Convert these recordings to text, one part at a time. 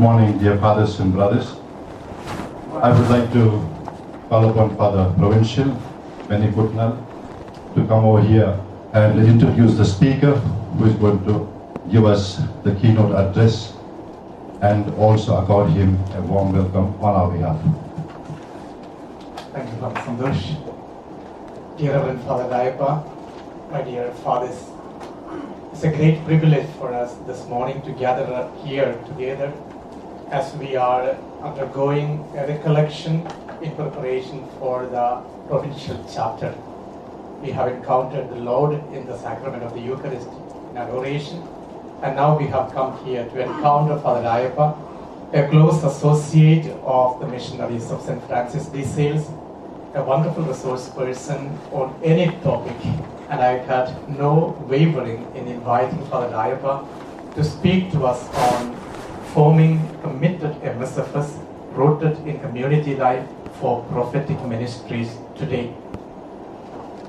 morning, dear fathers and brothers. I would like to call upon Father Provincial, Benny Putnam, to come over here and introduce the speaker who is going to give us the keynote address and also accord him a warm welcome on our behalf. Thank you, Father Santosh. Dear Reverend Father Rayappan, my dear fathers, it's a great privilege for us this morning to gather here together as we are undergoing a recollection in preparation for the provincial chapter. We have encountered the Lord in the sacrament of the Eucharist inauguration, and now we have come here to encounter Father Rayappan, a close associate of the missionaries of St. Francis de Sales, a wonderful resource person on any topic, and I had no wavering in inviting Father Rayappan to speak to us on forming committed MSFS rooted in community life for prophetic ministries today.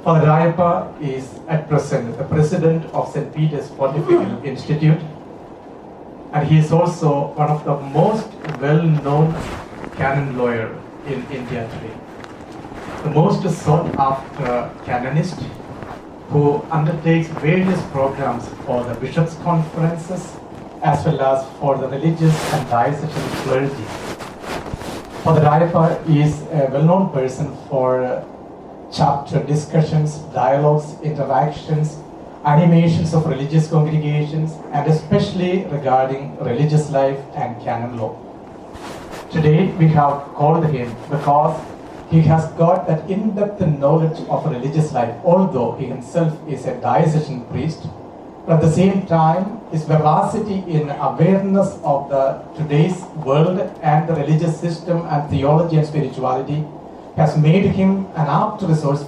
Father Rayappan is at present the president of St. Peter's Pontifical Institute, and he is also one of the most well-known canon lawyer in India today. The most sought after canonist who undertakes various programs for the bishops' conferences as well as for the religious and diocesan clergy. Father Rayappan is a well-known person for chapter discussions, dialogues, interactions, animations of religious congregations, and especially regarding religious life and canon law. Today we have called him because he has got that in-depth knowledge of religious life, although he himself is a diocesan priest. But at the same time, his veracity in awareness of the today's world and the religious system and theology and spirituality has made him an apt resource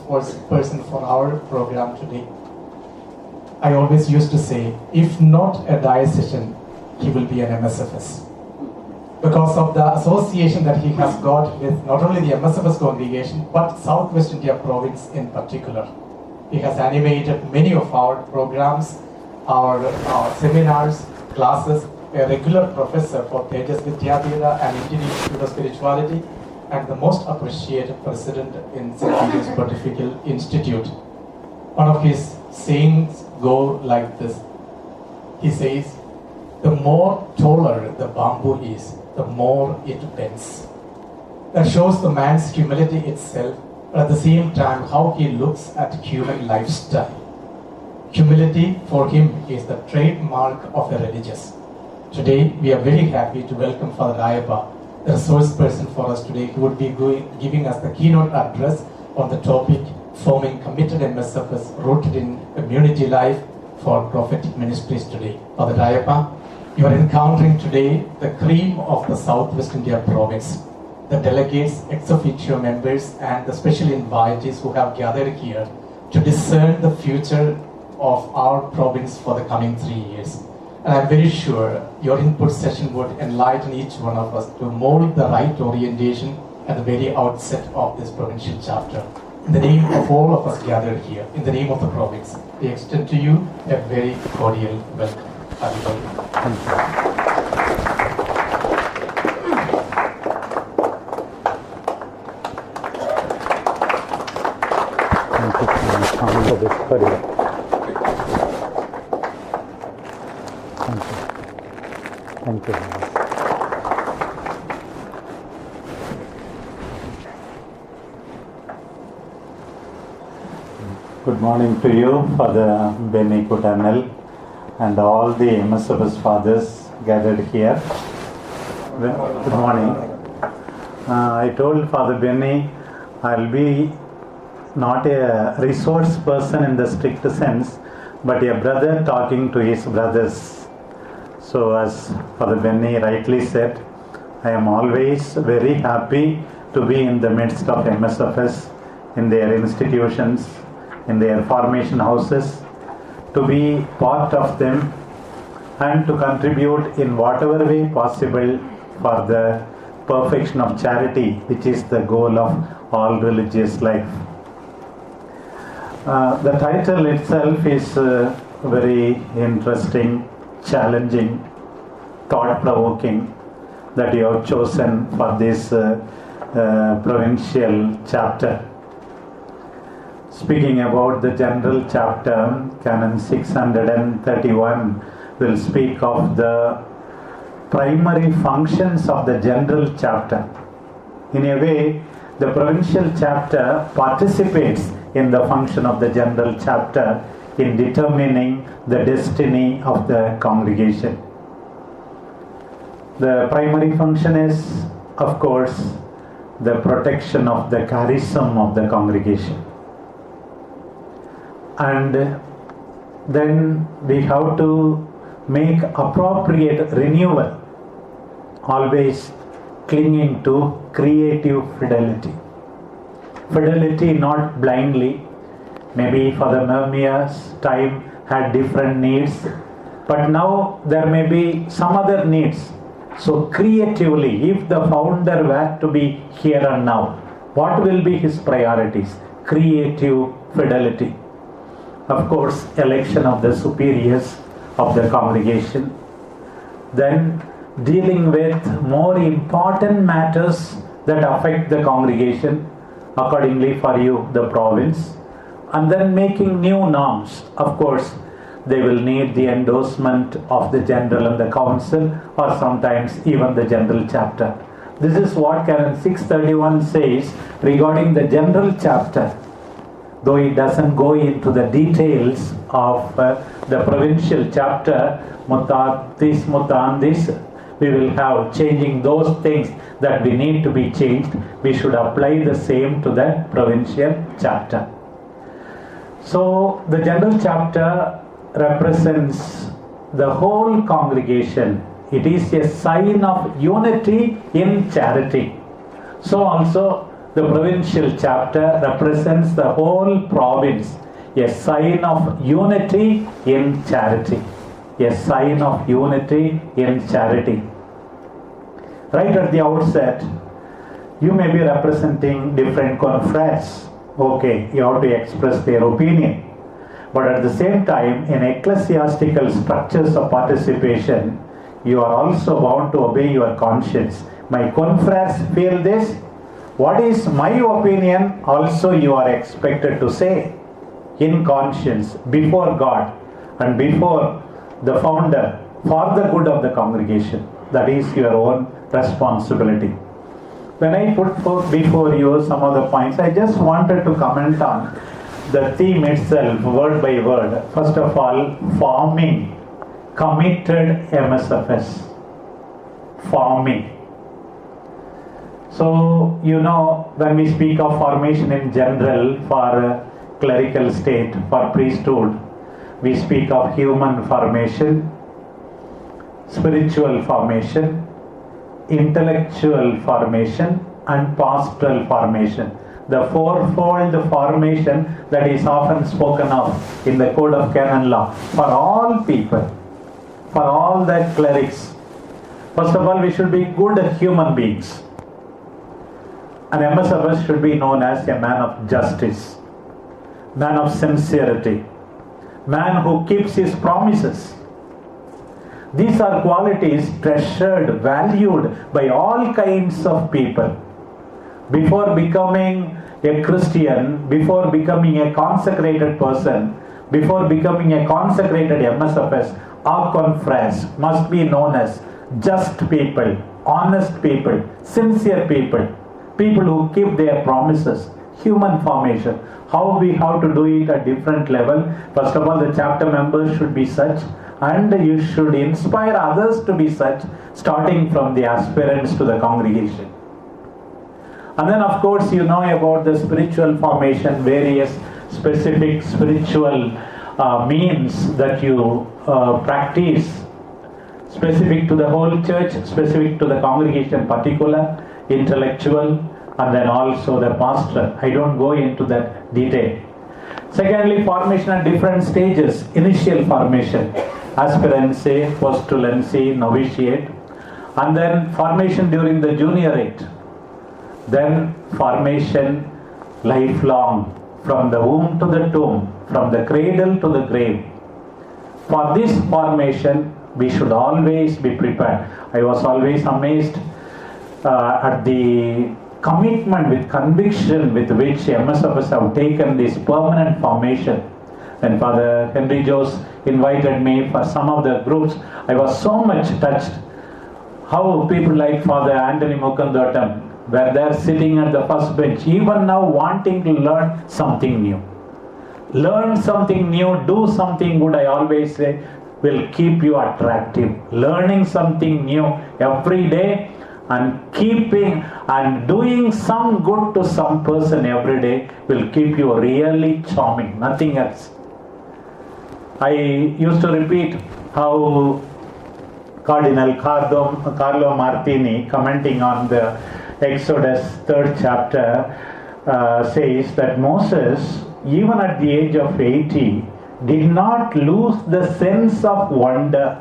person for our program today. I always used to say, if not a diocesan, he will be an MSFS. Because of the association that he has got with not only the MSFS congregation, but Southwest India province in particular. He has animated many of our programs, our seminars, classes, a regular professor for Tejas Vidyapida and Indian Institute of Spirituality, and the most appreciated president in St. Peter's Pontifical Institute. One of his sayings go like this. He says, the more taller the bamboo is, the more it bends. That shows the man's humility itself, but at the same time how he looks at human lifestyle. Humility for him is the trademark of a religious. Today we are very happy to welcome Father Rayappan, the resource person for us today, who would be giving us the keynote address on the topic forming committed MSFS rooted in community life for prophetic ministries today. Father Rayappan, you are encountering today the cream of the Southwest India province, the delegates, ex officio members, and the special invitees who have gathered here to discern the future of our province for the coming 3 years. And I'm very sure your input session would enlighten each one of us to mold the right orientation at the very outset of this provincial chapter. In the name of all of us gathered here, in the name of the province, we extend to you a very cordial welcome. Happy birthday. Thank you. For this career. Thank you. Good morning to you, Father Benny Kutanel, and all the MSFS fathers gathered here. Good morning. I told Father Benny I'll be not a resource person in the strict sense, but a brother talking to his brothers. So as Father Benny rightly said, I am always very happy to be in the midst of MSFS, in their institutions, in their formation houses, to be part of them and to contribute in whatever way possible for the perfection of charity, which is the goal of all religious life. The title itself is very interesting, challenging, thought-provoking. that you have chosen for this provincial chapter. Speaking about the general chapter, Canon 631 will speak of the primary functions of the general chapter. In a way, the provincial chapter participates in the function of the general chapter in determining the destiny of the congregation. The primary function is, of course, the protection of the charism of the congregation. And then we have to make appropriate renewal, always clinging to creative fidelity. Fidelity not blindly. Maybe Father Nehemiah's time had different needs, but now there may be some other needs. So creatively, if the founder were to be here and now, what will be his priorities? Creative fidelity. Of course, election of the superiors of the congregation. Then dealing with more important matters that affect the congregation, accordingly for you, the province. And then making new norms. Of course, they will need the endorsement of the general and the council, or sometimes even the general chapter. This is what Canon 631 says regarding the general chapter. Though it doesn't go into the details of the provincial chapter, mutatis mutandis, we will have changing those things that we need to be changed. We should apply the same to the provincial chapter. So the general chapter represents the whole congregation. It is a sign of unity in charity. So also the provincial chapter represents the whole province, a sign of unity in charity. A sign of unity in charity. Right at the outset, you may be representing different confrères. Okay, you have to express their opinion. But at the same time, in ecclesiastical structures of participation, you are also bound to obey your conscience. My confrères feel this. What is my opinion? Also you are expected to say in conscience, before God and before the founder, for the good of the congregation. That is your own responsibility. When I put forth before you some of the points, I just wanted to comment on the theme itself, word by word. First of all, forming committed MSFS. Forming. So, you know, when we speak of formation in general for clerical state, for priesthood, we speak of human formation, spiritual formation, intellectual formation, and pastoral formation. The fourfold formation that is often spoken of in the Code of Canon Law for all people, for all the clerics. First of all, we should be good human beings. An MSFS should be known as a man of justice, man of sincerity, man who keeps his promises. These are qualities treasured, valued by all kinds of people. Before becoming a Christian, before becoming a consecrated person, before becoming a consecrated MSFS, our confrères must be known as just people, honest people, sincere people, people who keep their promises. Human formation. How we have to do it at different level. First of all, the chapter members should be such, and you should inspire others to be such, starting from the aspirants to the congregation. And then of course you know about the spiritual formation, various specific spiritual means that you practice, specific to the whole church, specific to the congregation particular, intellectual, and then also the pastoral. I don't go into that detail. Secondly, formation at different stages. Initial formation, aspirancy, postulancy, novitiate, and then formation during the juniorate. Then formation lifelong, from the womb to the tomb, from the cradle to the grave. For this formation, We should always be prepared. I was always amazed at the commitment with conviction with which MSFS have taken this permanent formation. When Father Henry Jose invited me for some of the groups, I was so much touched how people like Father Anthony Mukandotam were there sitting at the first bench, even now wanting to learn something new. Learn something new, do something good, I always say, will keep you attractive. Learning something new every day and keeping and doing some good to some person every day will keep you really charming, nothing else. I used to repeat how Cardinal Carlo Martini, commenting on the Exodus 3rd chapter, says that Moses, even at the age of 80, did not lose the sense of wonder.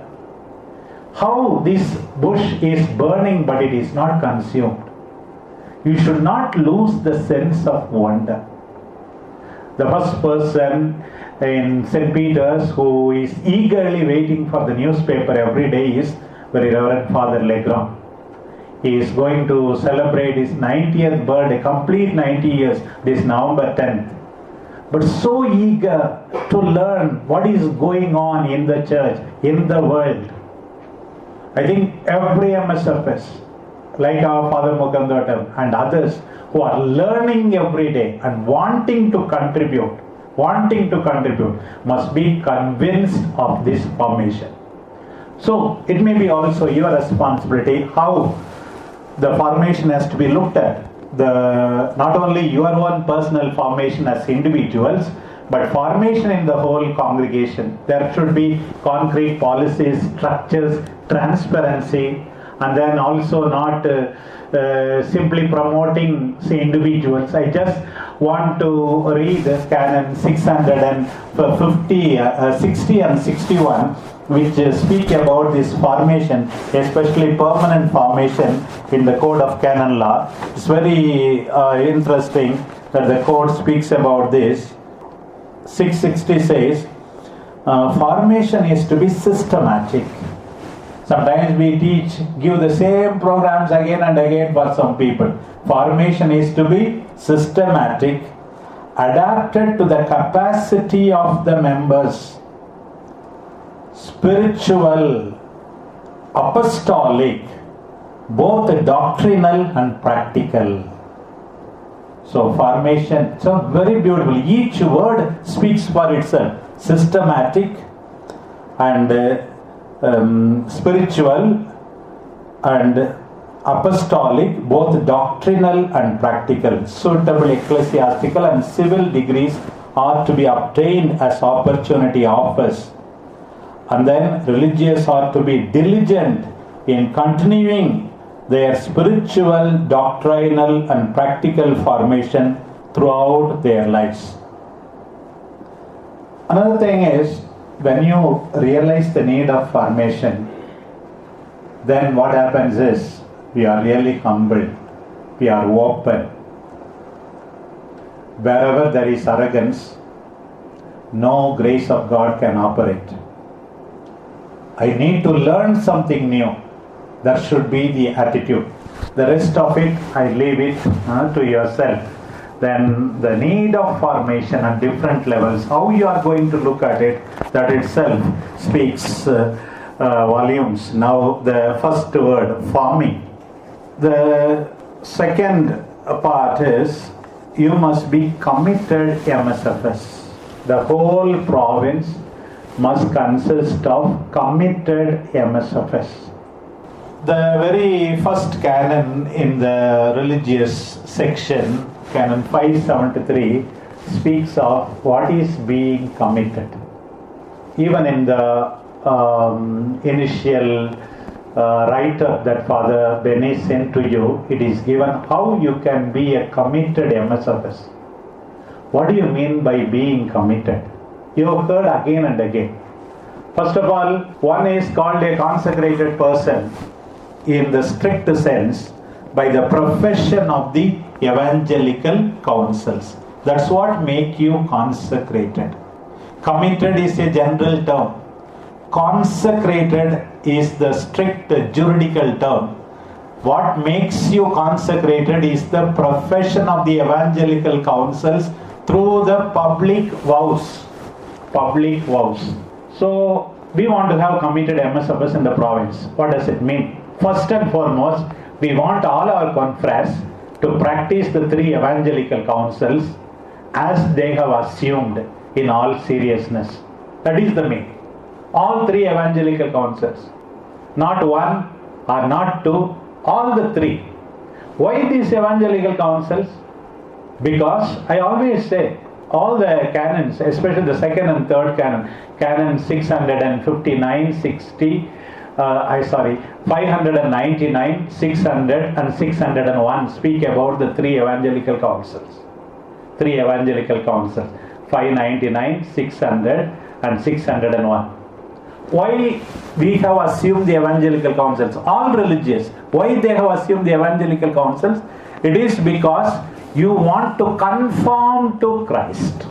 How this bush is burning but it is not consumed. You should not lose the sense of wonder. The first person in St. Peter's who is eagerly waiting for the newspaper every day is Very Reverend Father Legram. He is going to celebrate his 90th birthday, complete 90 years, this November 10th. But so eager to learn what is going on in the church, in the world. I think every MSFS, like our Father Mukandotam and others who are learning every day and wanting to contribute, must be convinced of this formation. So it may be also your responsibility how the formation has to be looked at. Not only your own personal formation as individuals, but formation in the whole congregation. There should be concrete policies, structures, transparency, and then also not simply promoting individuals. I just want to read Canon 60 and 61, which speak about this formation, especially permanent formation in the Code of Canon Law. It's very interesting that the Code speaks about this. 660 says, formation is to be systematic. Sometimes we give the same programs again and again for some people. Formation is to be systematic, adapted to the capacity of the members, spiritual, apostolic, both doctrinal and practical. So formation, so very beautiful. Each word speaks for itself. Systematic and spiritual and apostolic, both doctrinal and practical. Suitable ecclesiastical and civil degrees are to be obtained as opportunity offers. And then religious are to be diligent in continuing their spiritual, doctrinal and practical formation throughout their lives. Another thing is, when you realize the need of formation, then what happens is we are really humble, we are open. Wherever there is arrogance, no grace of God can operate. I need to learn something new. That should be the attitude. The rest of it, I leave it to yourself. Then the need of formation at different levels, how you are going to look at it, that itself speaks volumes. Now the first word, forming. The second part is, you must be committed MSFS. The whole province must consist of committed MSFS. The very first canon in the religious section, Canon 573, speaks of what is being committed. Even in the initial write-up that Father Benny sent to you, it is given how you can be a committed MSFS. What do you mean by being committed? You have heard again and again. First of all, one is called a consecrated person in the strict sense by the profession of the evangelical councils. That's what make you consecrated. Committed is a general term. consecrated is the strict juridical term. What makes you consecrated is the profession of the evangelical councils through the public vows. Public vows. So we want to have committed MSFS in the province. What does it mean? First and foremost, we want all our confreres to practice the 3 evangelical councils as they have assumed in all seriousness. That is the main. All 3 evangelical councils. Not 1 or not 2, all the 3. Why these evangelical councils? Because I always say, all the canons, especially the second and third canon, canon 659, 60, 599, 600 and 601 speak about the 3 evangelical councils. 3 evangelical councils, 599, 600 and 601. Why we have assumed the evangelical councils? All religious. Why they have assumed the evangelical councils? It is because you want to conform to Christ.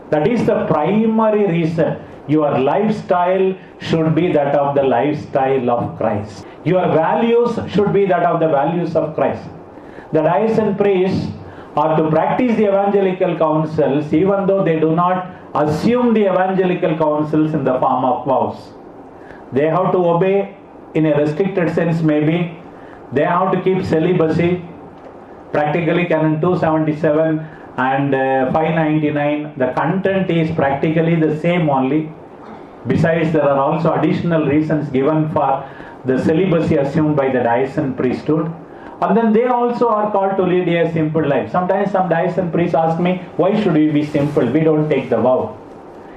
That is the primary reason. Your lifestyle should be that of the lifestyle of Christ. Your values should be that of the values of Christ. The diocesan priests are to practice the evangelical councils even though they do not assume the evangelical councils in the form of vows. They have to obey in a restricted sense maybe. They have to keep celibacy. Practically canon 277 and 599, the content is practically the same only. Besides, there are also additional reasons given for the celibacy assumed by the diocesan priesthood. And then they also are called to lead a simple life. Sometimes some diocesan priests ask me, why should we be simple? We don't take the vow.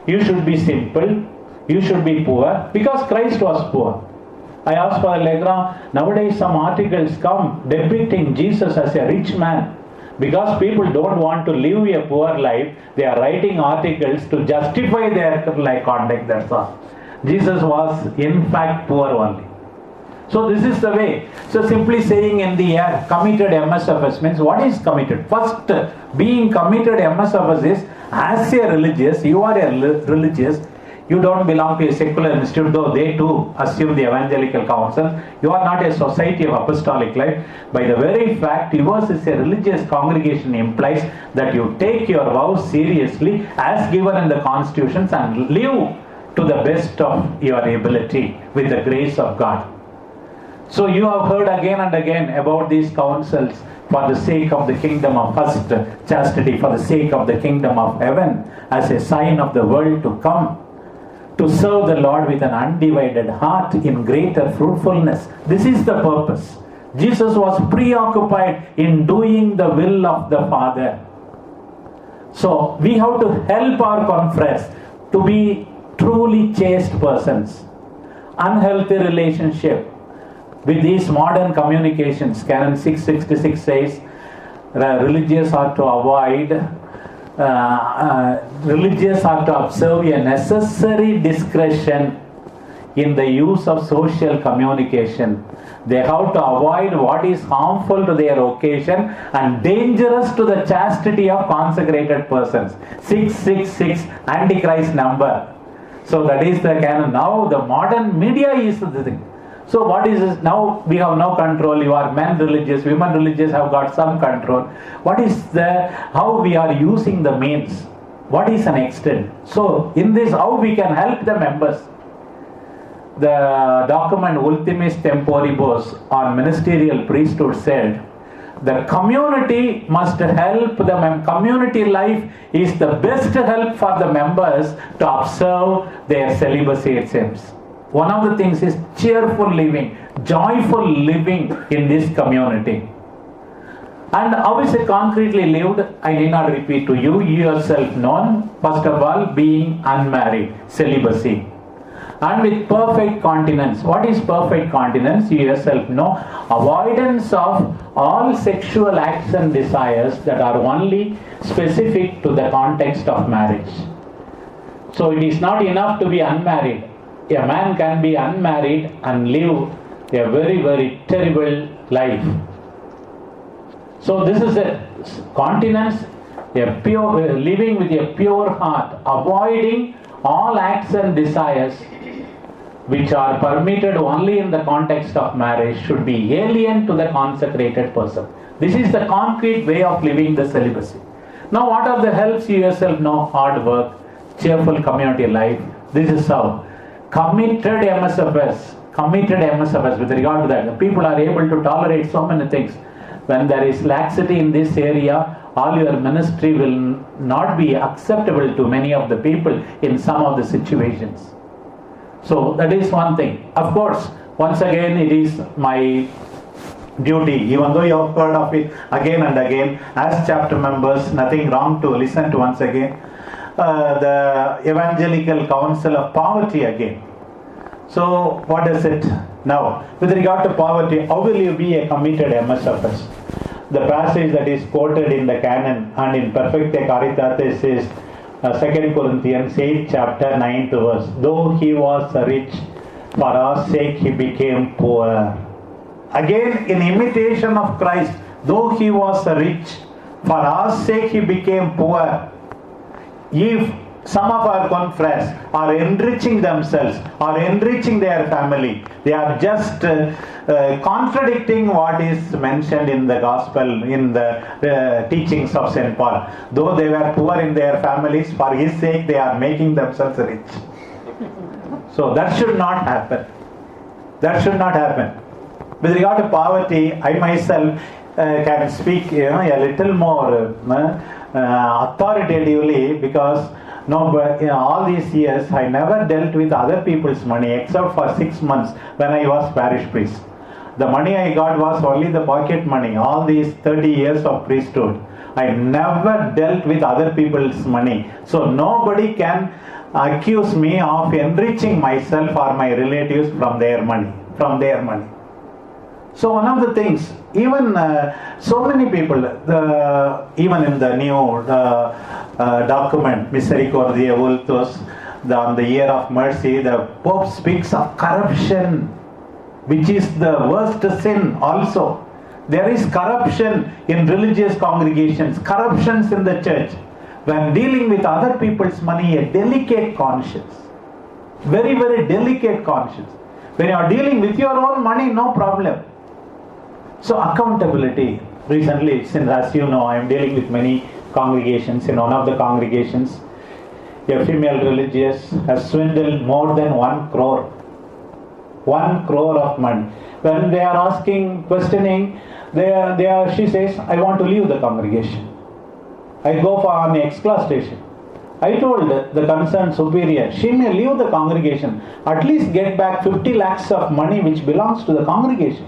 You should be simple. You should be poor. Because Christ was poor. I asked Father Legrand, nowadays some articles come depicting Jesus as a rich man. Because people don't want to live a poor life, they are writing articles to justify their conduct, that's all. Jesus was in fact poor only. So this is the way. So simply saying in the air, committed MSFS means what is committed? First, being committed MSFS is, as a religious, you are a religious, you don't belong to a secular institute, though they too assume the evangelical council. You are not a society of apostolic life. By the very fact yours is a religious congregation implies that you take your vows seriously as given in the constitutions and live to the best of your ability with the grace of God. So you have heard again and again about these councils for the sake of the kingdom of first chastity, for the sake of the kingdom of heaven, as a sign of the world to come, to serve the Lord with an undivided heart in greater fruitfulness. This is the purpose. Jesus was preoccupied in doing the will of the Father. So we have to help our confreres to be truly chaste persons. Unhealthy relationship with these modern communications. Canon 666 says religious are to observe a necessary discretion in the use of social communication. They have to avoid what is harmful to their occasion and dangerous to the chastity of consecrated persons. 666, Antichrist number. So that is the canon. Now the modern media is the thing. So what is this? Now we have no control. You are men religious, women religious have got some control. What is how we are using the means? What is an extent? So in this, how we can help the members? The document Ultimis Temporibus on ministerial priesthood said, the community must help the community life is the best help for the members to observe their celibacy, it seems. One of the things is cheerful living, joyful living in this community. And how is it concretely lived? I need not repeat to you. You yourself know. First of all, being unmarried, celibacy. And with perfect continence. What is perfect continence? You yourself know. Avoidance of all sexual acts and desires that are only specific to the context of marriage. So it is not enough to be unmarried. A man can be unmarried and live a very, very terrible life. So this is a continence, a pure living with a pure heart, avoiding all acts and desires which are permitted only in the context of marriage should be alien to the consecrated person. This is the concrete way of living the celibacy. Now what are the helps? You yourself know: hard work, cheerful community life. This is how committed MSFS with regard to that. The people are able to tolerate so many things. When there is laxity in this area, all your ministry will not be acceptable to many of the people in some of the situations. So that is one thing. Of course, once again, it is my duty, even though you have heard of it again and again, as chapter members, nothing wrong to listen to once again, the Evangelical Council of Poverty again. So what is it now? With regard to poverty, how will you be a committed MSFS? The passage that is quoted in the canon and in Perfecte Caritatis is 2 Corinthians 8 chapter 9th verse. Though he was rich, for our sake he became poor. Again, in imitation of Christ, though he was rich, for our sake he became poor. If some of our confreres are enriching themselves or enriching their family, they are just contradicting what is mentioned in the gospel, in the teachings of St. Paul. Though they were poor in their families, for his sake they are making themselves rich. So that should not happen. That should not happen. With regard to poverty, I myself can speak a little more authoritatively, because all these years I never dealt with other people's money except for 6 months when I was parish priest. The money I got was only the pocket money. All these 30 years of priesthood, I never dealt with other people's money. So nobody can accuse me of enriching myself or my relatives from their money. So one of the things, even so many people, even in the new document, Misericordiae Vultus, on the year of mercy, the Pope speaks of corruption, which is the worst sin also. There is corruption in religious congregations, corruptions in the church. When dealing with other people's money, a delicate conscience, very, very delicate conscience. When you are dealing with your own money, no problem. So accountability. Recently, since as you know, I am dealing with many congregations. In one of the congregations, a female religious has swindled more than 1 crore. 1 crore of money. When they are asking, questioning, she says, I want to leave the congregation. I go for an exclastation. I told the concerned superior, she may leave the congregation, at least get back 50 lakhs of money which belongs to the congregation.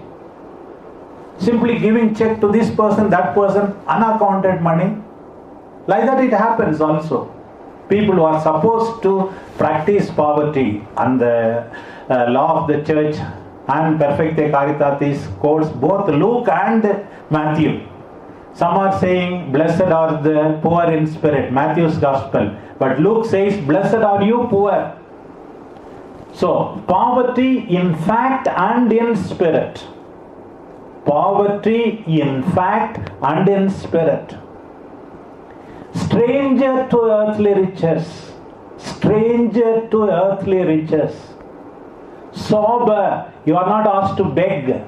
Simply giving check to this person, that person, unaccounted money. Like that it happens also. People who are supposed to practice poverty, and the law of the church and Perfecte Caritatis quotes both Luke and Matthew. Some are saying, blessed are the poor in spirit, Matthew's gospel. But Luke says, blessed are you poor. So, poverty in fact and in spirit. Poverty in fact and in spirit. Stranger to earthly riches. Stranger to earthly riches. Sober. You are not asked to beg.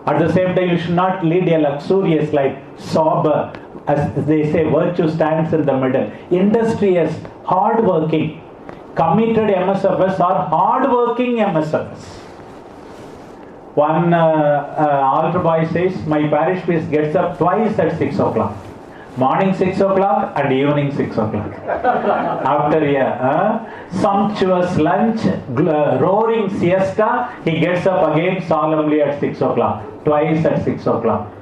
At the same time, you should not lead a luxurious life. Sober. As they say, virtue stands in the middle. Industrious, hard-working. Committed MSFS are hard-working MSFS. One altar boy says, my parish priest gets up twice at 6 o'clock. Morning 6 o'clock and evening 6 o'clock. After a sumptuous lunch, roaring siesta, he gets up again solemnly at 6 o'clock. Twice at 6 o'clock.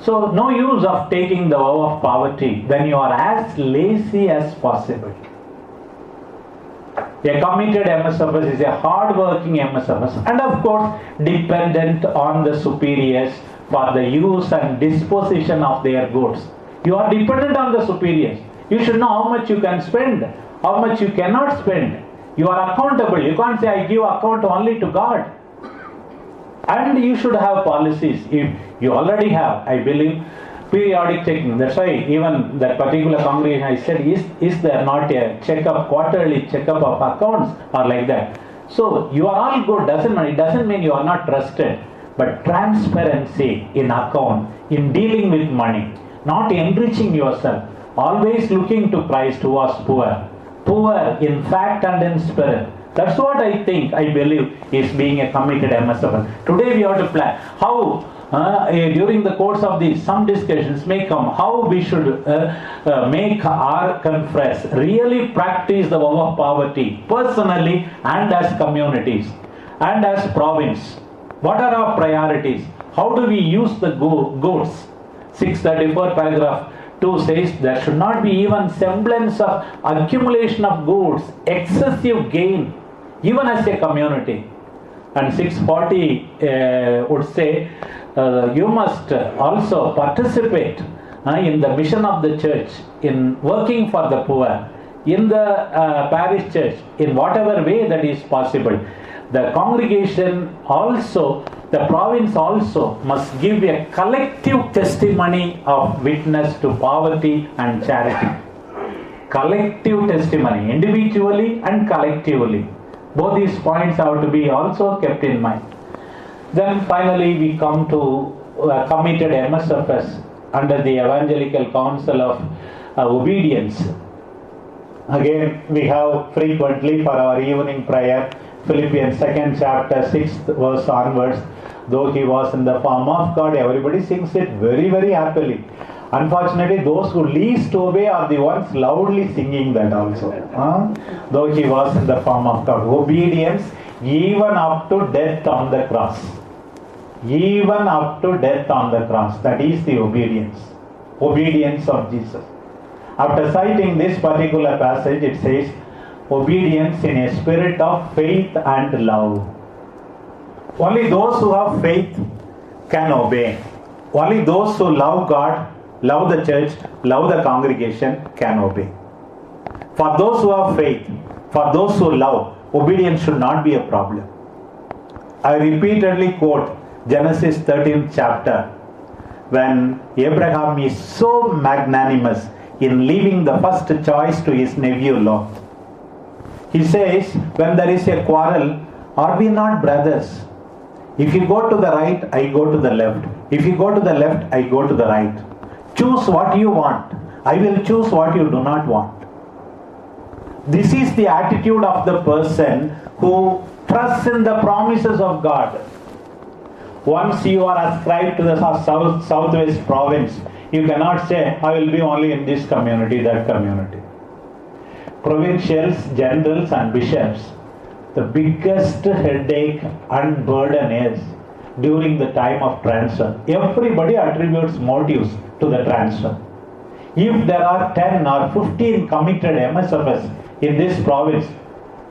So no use of taking the vow of poverty when you are as lazy as possible. A committed MSFS is a hard-working MSFS, and of course dependent on the superiors for the use and disposition of their goods. You are dependent on the superiors. You should know how much you can spend, how much you cannot spend. You are accountable. You can't say, I give account only to God. And you should have policies. If you already have, I believe, periodic checking. That's why even that particular congregation, I said, is there not a checkup, quarterly checkup of accounts or like that? So you are all good, it doesn't mean you are not trusted, but transparency in account, in dealing with money, not enriching yourself, always looking to Christ who was poor in fact and in spirit. That's what I think, I believe is being a committed MSFS. Today we have to plan how during the course of these, some discussions may come how we should make our conference really practice the vow of poverty personally and as communities and as province. What are our priorities? How do we use the goods? 634 paragraph 2 says there should not be even semblance of accumulation of goods, excessive gain, even as a community. And 640 would say you must also participate in the mission of the church, in working for the poor, in the parish church, in whatever way that is possible. The congregation also, the province also must give a collective testimony of witness to poverty and charity. Collective testimony, individually and collectively. Both these points have to be also kept in mind. Then finally we come to committed MSFS under the Evangelical Council of Obedience. Again, we have frequently for our evening prayer, Philippians 2nd chapter 6th verse onwards, though he was in the form of God, everybody sings it very, very happily. Unfortunately, those who least obey are the ones loudly singing that also. Though he was in the form of God. Obedience even up to death on the cross. Even up to death on the cross. That is the obedience. Obedience of Jesus. After citing this particular passage, it says, obedience in a spirit of faith and love. Only those who have faith can obey. Only those who love God, love the church, love the congregation can obey. For those who have faith, for those who love, obedience should not be a problem. I repeatedly quote Genesis 13th chapter when Abraham is so magnanimous in leaving the first choice to his nephew Lot. He says, when there is a quarrel, are we not brothers? If you go to the right, I go to the left. If you go to the left, I go to the right. Choose what you want. I will choose what you do not want. This is the attitude of the person who trusts in the promises of God. Once you are ascribed to the southwest province, you cannot say, I will be only in this community, that community. Provincials, generals and bishops, the biggest headache and burden is during the time of transfer. Everybody attributes motives to the transfer. If there are 10 or 15 committed MSFS in this province,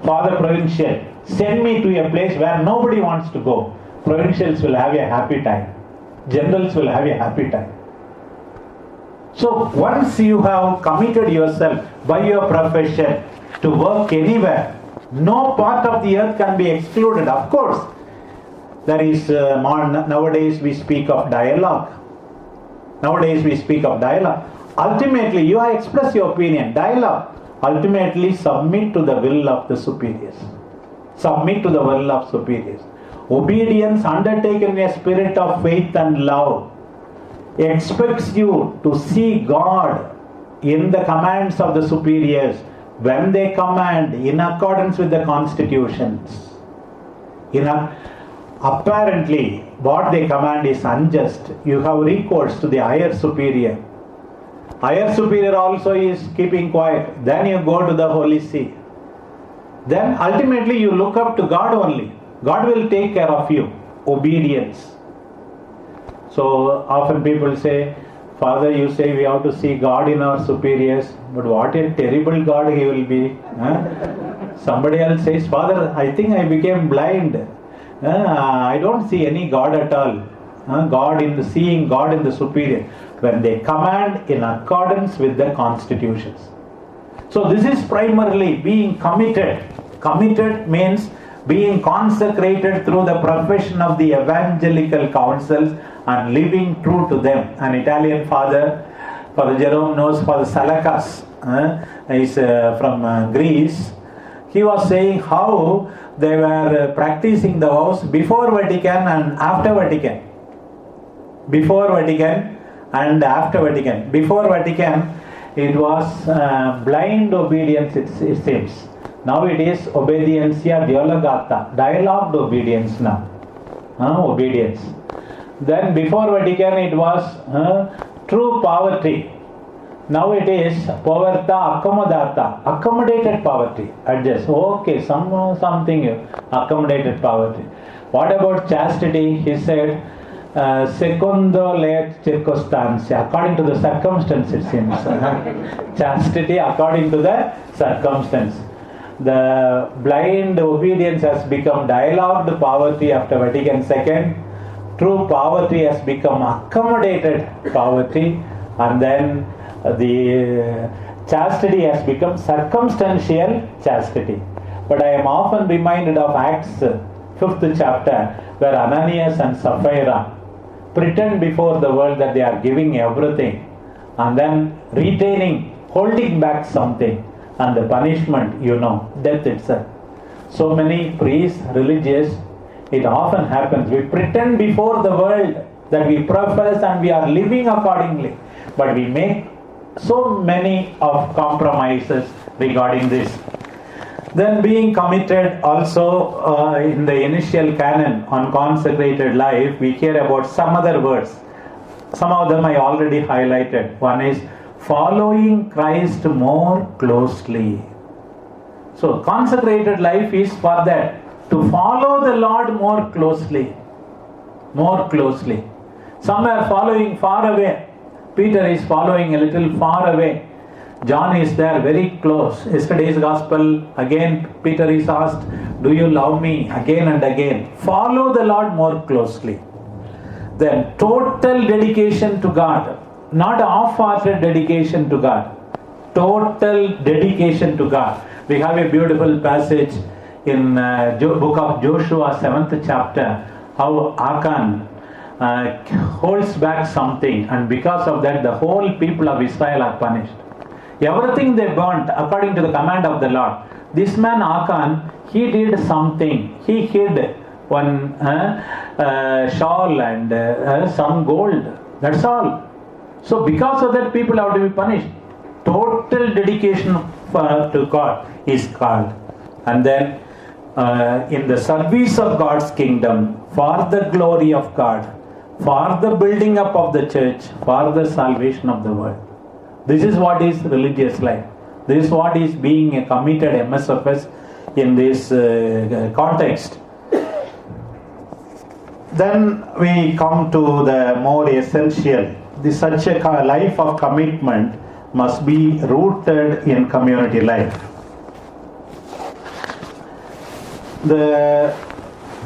Father Provincial, send me to a place where nobody wants to go. Provincials will have a happy time. Generals will have a happy time. So once you have committed yourself by your profession to work anywhere, no part of the earth can be excluded. Of course, there is nowadays we speak of dialogue. Ultimately, you have expressed your opinion. Dialogue. Ultimately, submit to the will of the superiors. Submit to the will of superiors. Obedience undertaken in a spirit of faith and love expects you to see God in the commands of the superiors when they command in accordance with the constitutions. Apparently, what they command is unjust. You have recourse to the higher superior. Higher superior also is keeping quiet. Then you go to the Holy See. Then ultimately you look up to God only. God will take care of you. Obedience. So often people say, Father, you say we have to see God in our superiors, but what a terrible God he will be. Somebody else says, Father, I think I became blind. I don't see any God at all. Seeing God in the superior. When they command in accordance with the constitutions. So this is primarily being committed. Committed means being consecrated through the profession of the evangelical councils and living true to them. An Italian father, Father Jerome knows Father Salakas, is from Greece. he was saying how they were practicing the vows before Vatican and after Vatican. Before Vatican and after Vatican. Before Vatican, it was blind obedience, it seems. Now it is obedientia dialogata, dialogued obedience now. Obedience. Then before Vatican, it was true poverty. Now it is povertà accomodata, accommodated poverty. Adjust. Okay, something accommodated poverty. What about chastity? He said, secundo let circumstantia, according to the circumstance, it seems. Chastity according to the circumstance. The blind obedience has become dialogued poverty after Vatican II. True poverty has become accommodated poverty, and then the chastity has become circumstantial chastity. But I am often reminded of Acts 5th chapter, where Ananias and Sapphira pretend before the world that they are giving everything, and then retaining, holding back something, and the punishment, death itself. So many priests, religious, it often happens. We pretend before the world that we profess and we are living accordingly, but we make so many of compromises regarding this. Then being committed also in the initial canon on consecrated life, we hear about some other words. Some of them I already highlighted. One is following Christ more closely. So consecrated life is for that, to follow the Lord more closely. More closely. Some are following far away. Peter is following a little far away. John is there very close. Yesterday's gospel, again Peter is asked, do you love me? Again and again. Follow the Lord more closely. Then total dedication to God. Not half-hearted dedication to God. Total dedication to God. We have a beautiful passage in book of Joshua 7th chapter, how Achan holds back something, and because of that the whole people of Israel are punished. Everything they burnt according to the command of the Lord. This man Achan, he did something. He hid one shawl and some gold. That's all. So because of that, people have to be punished. Total dedication to God is called. And then in the service of God's kingdom, for the glory of God, for the building up of the church, for the salvation of the world. This is what is religious life. This is what is being a committed MSFS in this context. Then we come to the more essential. Such a life of commitment must be rooted in community life.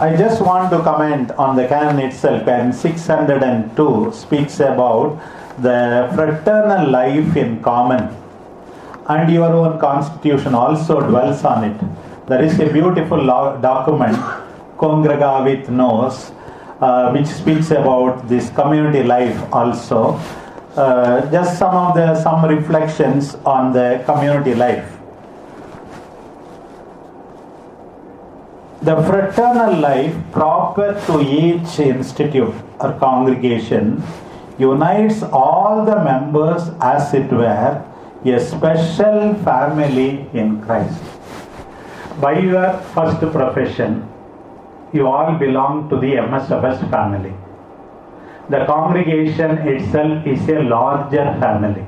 I just want to comment on the canon itself, and 602 speaks about the fraternal life in common, and your own constitution also dwells on it. There is a beautiful document, Congregavit Nos, which speaks about this community life also. Just some reflections on the community life. The fraternal life proper to each institute or congregation unites all the members as it were a special family in Christ. By your first profession, you all belong to the MSFS family. The congregation itself is a larger family.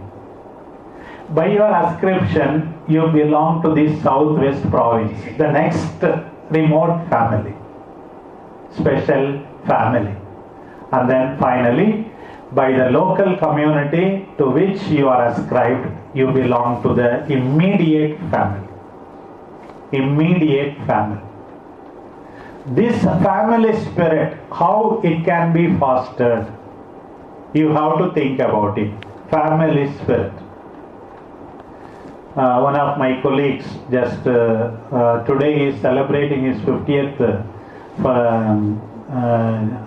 By your ascription, you belong to the Southwest province, the next remote family, special family. And then finally, by the local community to which you are ascribed, you belong to the immediate family. Immediate family. This family spirit, how it can be fostered, you have to think about it. Family spirit. One of my colleagues just today is celebrating his 50th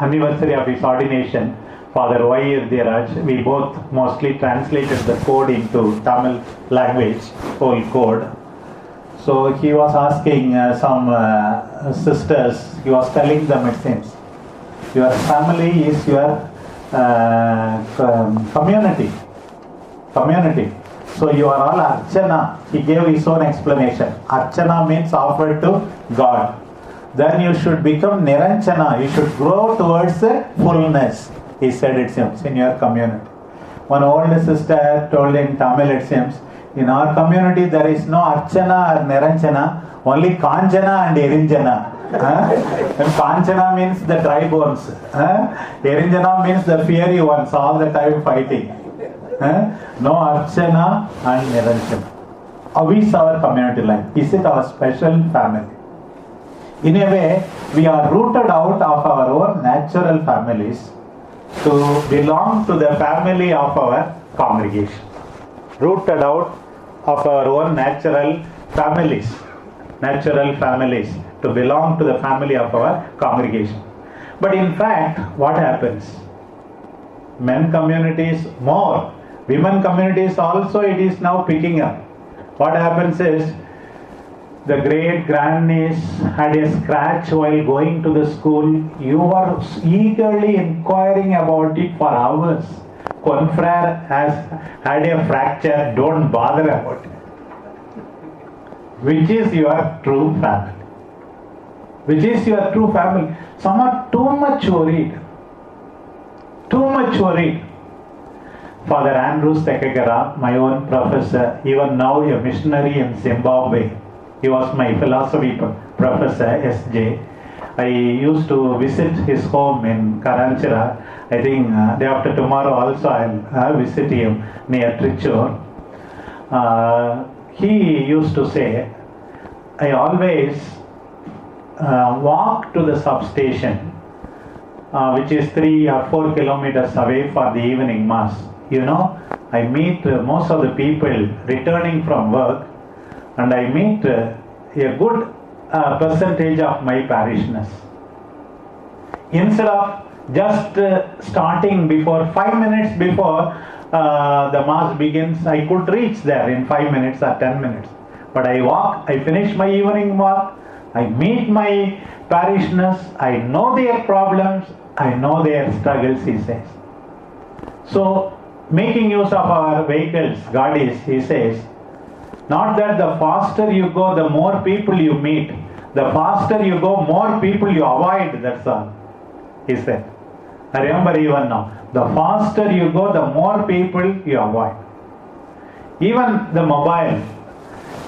anniversary of his ordination, Father Y. Irdiraj. We both mostly translated the code into Tamil language, whole code. So he was asking some sisters, he was telling them, it seems, your family is your community. So you are all Archana. He gave his own explanation. Archana means offered to God. Then you should become Niranjana. You should grow towards fullness. He said, it seems, in your community. One old sister told in Tamil, it seems, in our community there is no Archana or Niranjana, only Kanjana and Erinjana. And Kanjana means the dry bones. Erinjana means the fiery ones, all the time fighting. No Archana and Niranjana. How is our community life? Is it our special family? In a way, we are rooted out of our own natural families to belong to the family of our congregation. Rooted out of our own natural families to belong to the family of our congregation. But in fact, what happens? Men communities more, women communities also, it is now picking up. What happens is, the great grandniece had a scratch while going to the school. You were eagerly inquiring about it for hours. Confrere has had a fracture, don't bother about it. Which is your true family? Which is your true family? Some are too much worried. Father Andrew Stekagara, my own professor, even now a missionary in Zimbabwe. He was my philosophy professor, SJ. I used to visit his home in Karanchira. I think day after tomorrow also I'll visit him near Trichur. He used to say, I always walk to the substation, which is 3 or 4 kilometers away for the evening mass. You know, I meet most of the people returning from work, and I meet a good percentage of my parishioners. Instead of just starting before 5 minutes before the mass begins, I could reach there in 5 minutes or 10 minutes. But I walk, I finish my evening walk, I meet my parishioners, I know their problems, I know their struggles, he says. So, making use of our vehicles, Gadis, he says, not that the faster you go, the more people you meet. The faster you go, more people you avoid, that's all, he said. I remember even now. The faster you go, the more people you avoid. Even the mobile,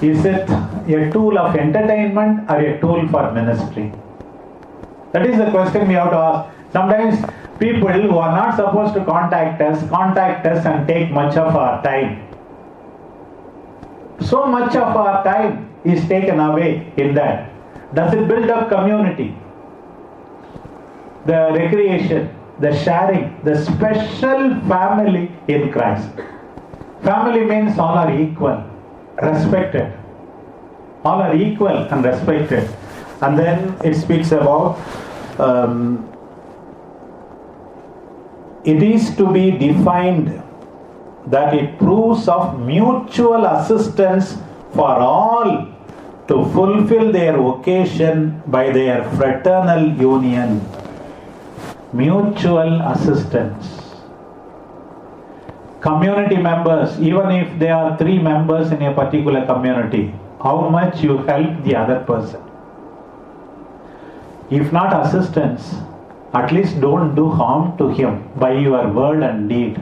is it a tool of entertainment or a tool for ministry? That is the question we have to ask. Sometimes people who are not supposed to contact us and take much of our time. So much of our time is taken away in that. Does it build up community? The recreation, the sharing, the special family in Christ. Family means all are equal, respected. All are equal and respected. And then it speaks about it is to be defined that it proves of mutual assistance for all to fulfill their vocation by their fraternal union. Mutual assistance. Community members, even if there are 3 members in a particular community, how much you help the other person. If not assistance, at least don't do harm to him by your word and deed.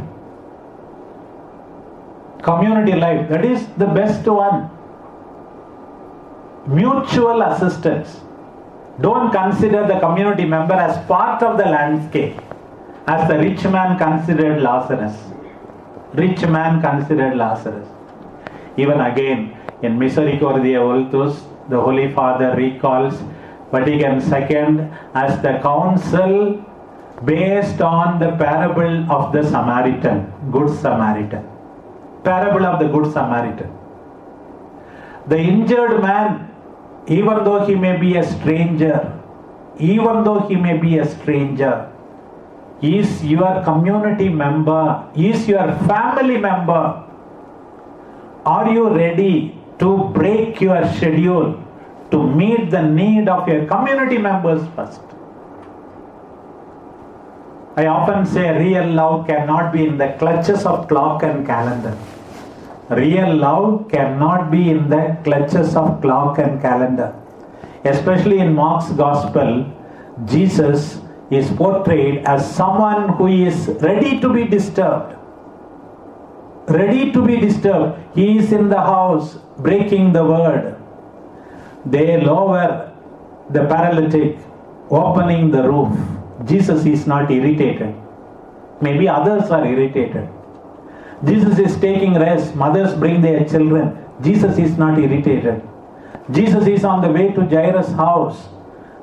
Community life, that is the best one. Mutual assistance. Don't consider the community member as part of the landscape, as the rich man considered Lazarus. Rich man considered Lazarus. Even again, in Misericordia Vultus, the Holy Father recalls Vatican II as the counsel based on the parable of the Samaritan, Good Samaritan. Parable of the Good Samaritan. The injured man, even though he may be a stranger, is your community member, is your family member. Are you ready to break your schedule to meet the need of your community members first. I often say real love cannot be in the clutches of clock and calendar. Real love cannot be in the clutches of clock and calendar. Especially in Mark's Gospel, Jesus is portrayed as someone who is ready to be disturbed. Ready to be disturbed. He is in the house breaking the word. They lower the paralytic, opening the roof. Jesus is not irritated. Maybe others are irritated. Jesus is taking rest. Mothers bring their children. Jesus is not irritated. Jesus is on the way to Jairus' house,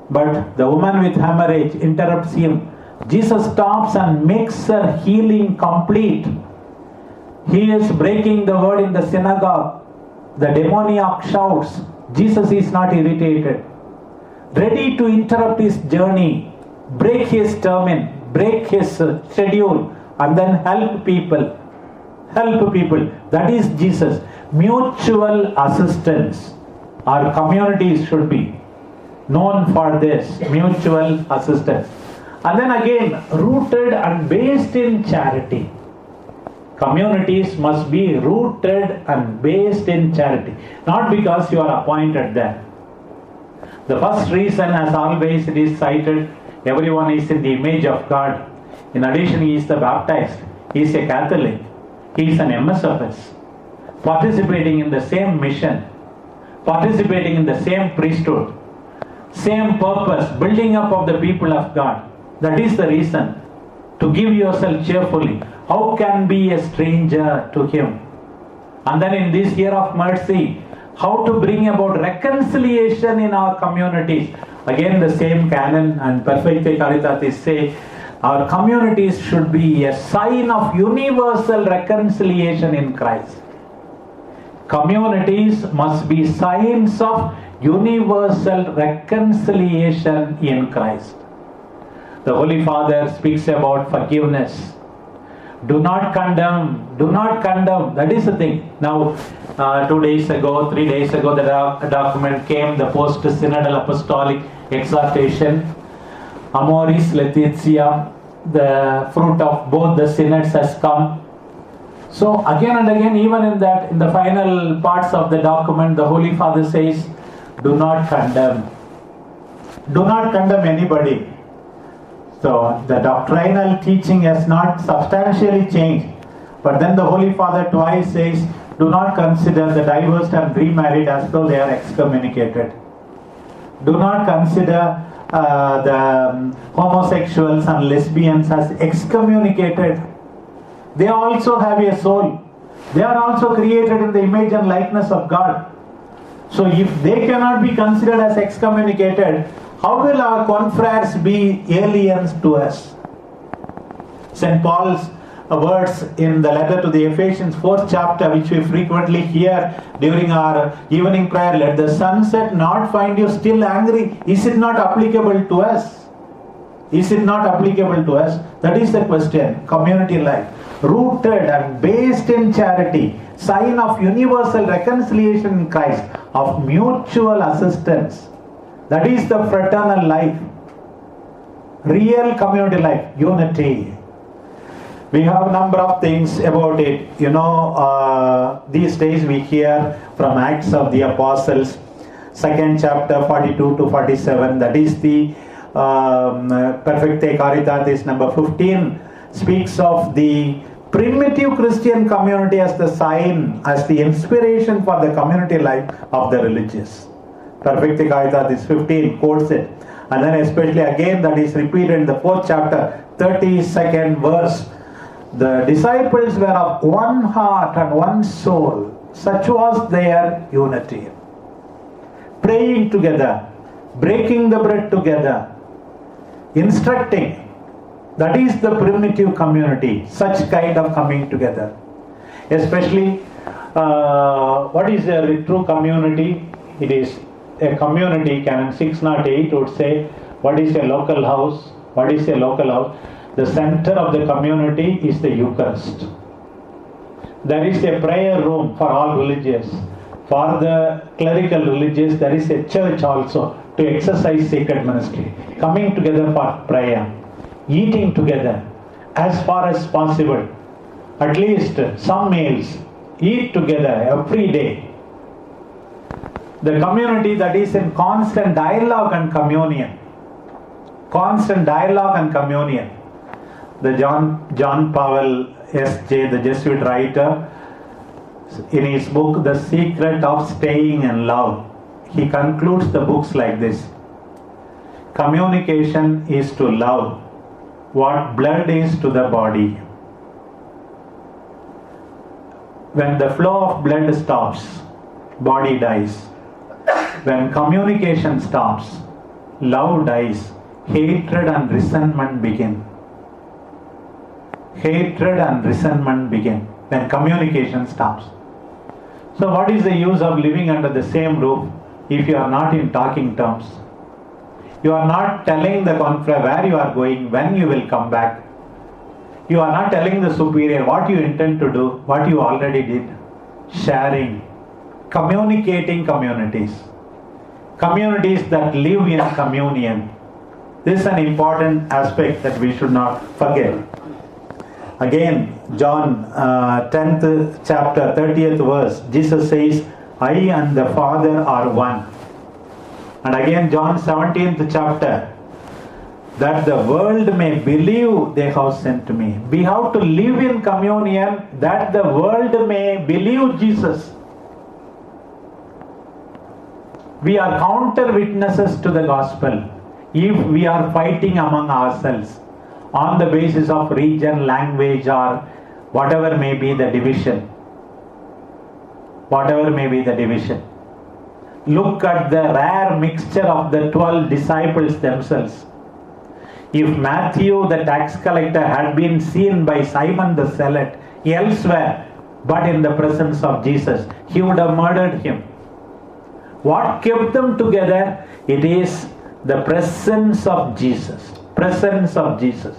but the woman with hemorrhage interrupts him. Jesus stops and makes her healing complete. He is breaking the word in the synagogue. The demoniac shouts. Jesus is not irritated. Ready to interrupt his journey, break his termin, break his schedule, and then help people. Help people. That is Jesus. Mutual assistance. Our communities should be known for this. Mutual assistance. And then again, rooted and based in charity. Communities must be rooted and based in charity. Not because you are appointed there. The first reason, as always it is cited, everyone is in the image of God. In addition, he is the baptized. He is a Catholic. He is an MSFS. Participating in the same mission. Participating in the same priesthood. Same purpose, building up of the people of God. That is the reason. To give yourself cheerfully. How can be a stranger to him? And then in this year of mercy, how to bring about reconciliation in our communities. Again the same canon and Perfecte Caritatis say, our communities should be a sign of universal reconciliation in Christ. Communities must be signs of universal reconciliation in Christ. The Holy Father speaks about forgiveness. Do not condemn. Do not condemn. That is the thing. Now, 2 days ago, 3 days ago, the document came, the post-synodal apostolic exhortation. Amoris Laetitia, the fruit of both the synods has come. So again and again, even in that, in the final parts of the document, the Holy Father says, do not condemn. Do not condemn anybody. So the doctrinal teaching has not substantially changed. But then the Holy Father twice says, do not consider the divorced and remarried as though they are excommunicated. Do not consider the homosexuals and lesbians as excommunicated. They also have a soul. They are also created in the image and likeness of God. So if they cannot be considered as excommunicated, how will our confreres be aliens to us? St. Paul's words in the letter to the Ephesians 4th chapter, which we frequently hear during our evening prayer, let the sunset not find you still angry. Is it not applicable to us? Is it not applicable to us? That is the question. Community life, rooted and based in charity, sign of universal reconciliation in Christ, of mutual assistance. That is the fraternal life. Real community life, unity. We have a number of things about it. You know, these days we hear from Acts of the Apostles, 2nd chapter 42 to 47. That is the Perfecte Caritatis number 15, speaks of the primitive Christian community as the sign, as the inspiration for the community life of the religious. Perfecte Caritatis 15 quotes it. And then especially again that is repeated in the 4th chapter, 32nd verse. The disciples were of one heart and one soul. Such was their unity. Praying together, breaking the bread together, instructing. That is the primitive community. Such kind of coming together. Especially, what is a true community? It is a community. Canon 608 would say, what is a local house? What is a local house? The center of the community is the Eucharist. There is a prayer room for all religious. For the clerical religious, there is a church also to exercise sacred ministry. Coming together for prayer, eating together as far as possible. At least some meals, eat together every day. The community that is in constant dialogue and communion. Constant dialogue and communion. The John Paul S.J., the Jesuit writer, in his book, The Secret of Staying in Love, he concludes the books like this. Communication is to love what blood is to the body. When the flow of blood stops, body dies. When communication stops, love dies. Hatred and resentment begin. Hatred and resentment begin when communication stops. So what is the use of living under the same roof if you are not in talking terms? You are not telling the confrere where you are going, when you will come back. You are not telling the superior what you intend to do, what you already did. Sharing, communicating communities. Communities that live in communion. This is an important aspect that we should not forget. Again, John 10th chapter, 30th verse, Jesus says, I and the Father are one. And again, John 17th chapter, that the world may believe they have sent me. We have to live in communion that the world may believe Jesus. We are counter witnesses to the gospel if we are fighting among ourselves on the basis of region, language, or whatever may be the division. Whatever may be the division. Look at the rare mixture of the 12 disciples themselves. If Matthew, the tax collector, had been seen by Simon the Zealot elsewhere, but in the presence of Jesus, he would have murdered him. What kept them together? It is the presence of Jesus. Presence of Jesus.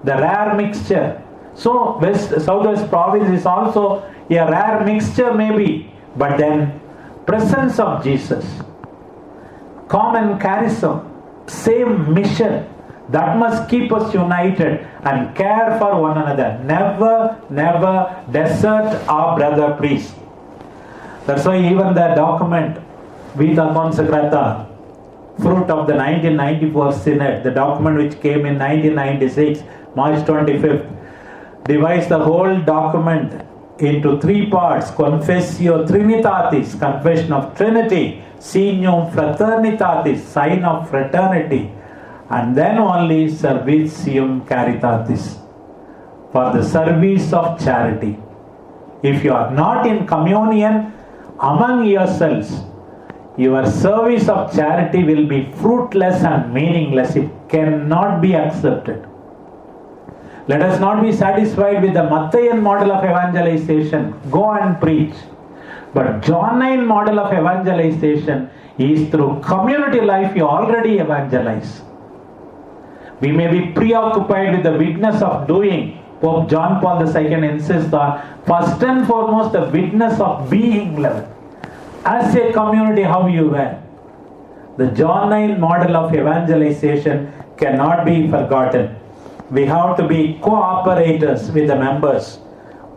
The rare mixture. So Southwest province is also a rare mixture maybe, but then presence of Jesus. Common charism. Same mission. That must keep us united and care for one another. Never desert our brother priest. That's why even the document Vita Consecrata, fruit of the 1994 Synod, the document which came in 1996, March 25th, divides the whole document into three parts: Confessio Trinitatis, confession of Trinity; Signum Fraternitatis, sign of fraternity; and then only Servitium Caritatis, for the service of charity. If you are not in communion among yourselves, your service of charity will be fruitless and meaningless. It cannot be accepted. Let us not be satisfied with the Matthean model of evangelization. Go and preach. But Johannine model of evangelization is through community life you already evangelize. We may be preoccupied with the witness of doing. Pope John Paul II insists on first and foremost the witness of being level. As a community, how you were. The Johannine model of evangelization cannot be forgotten. We have to be cooperators with the members,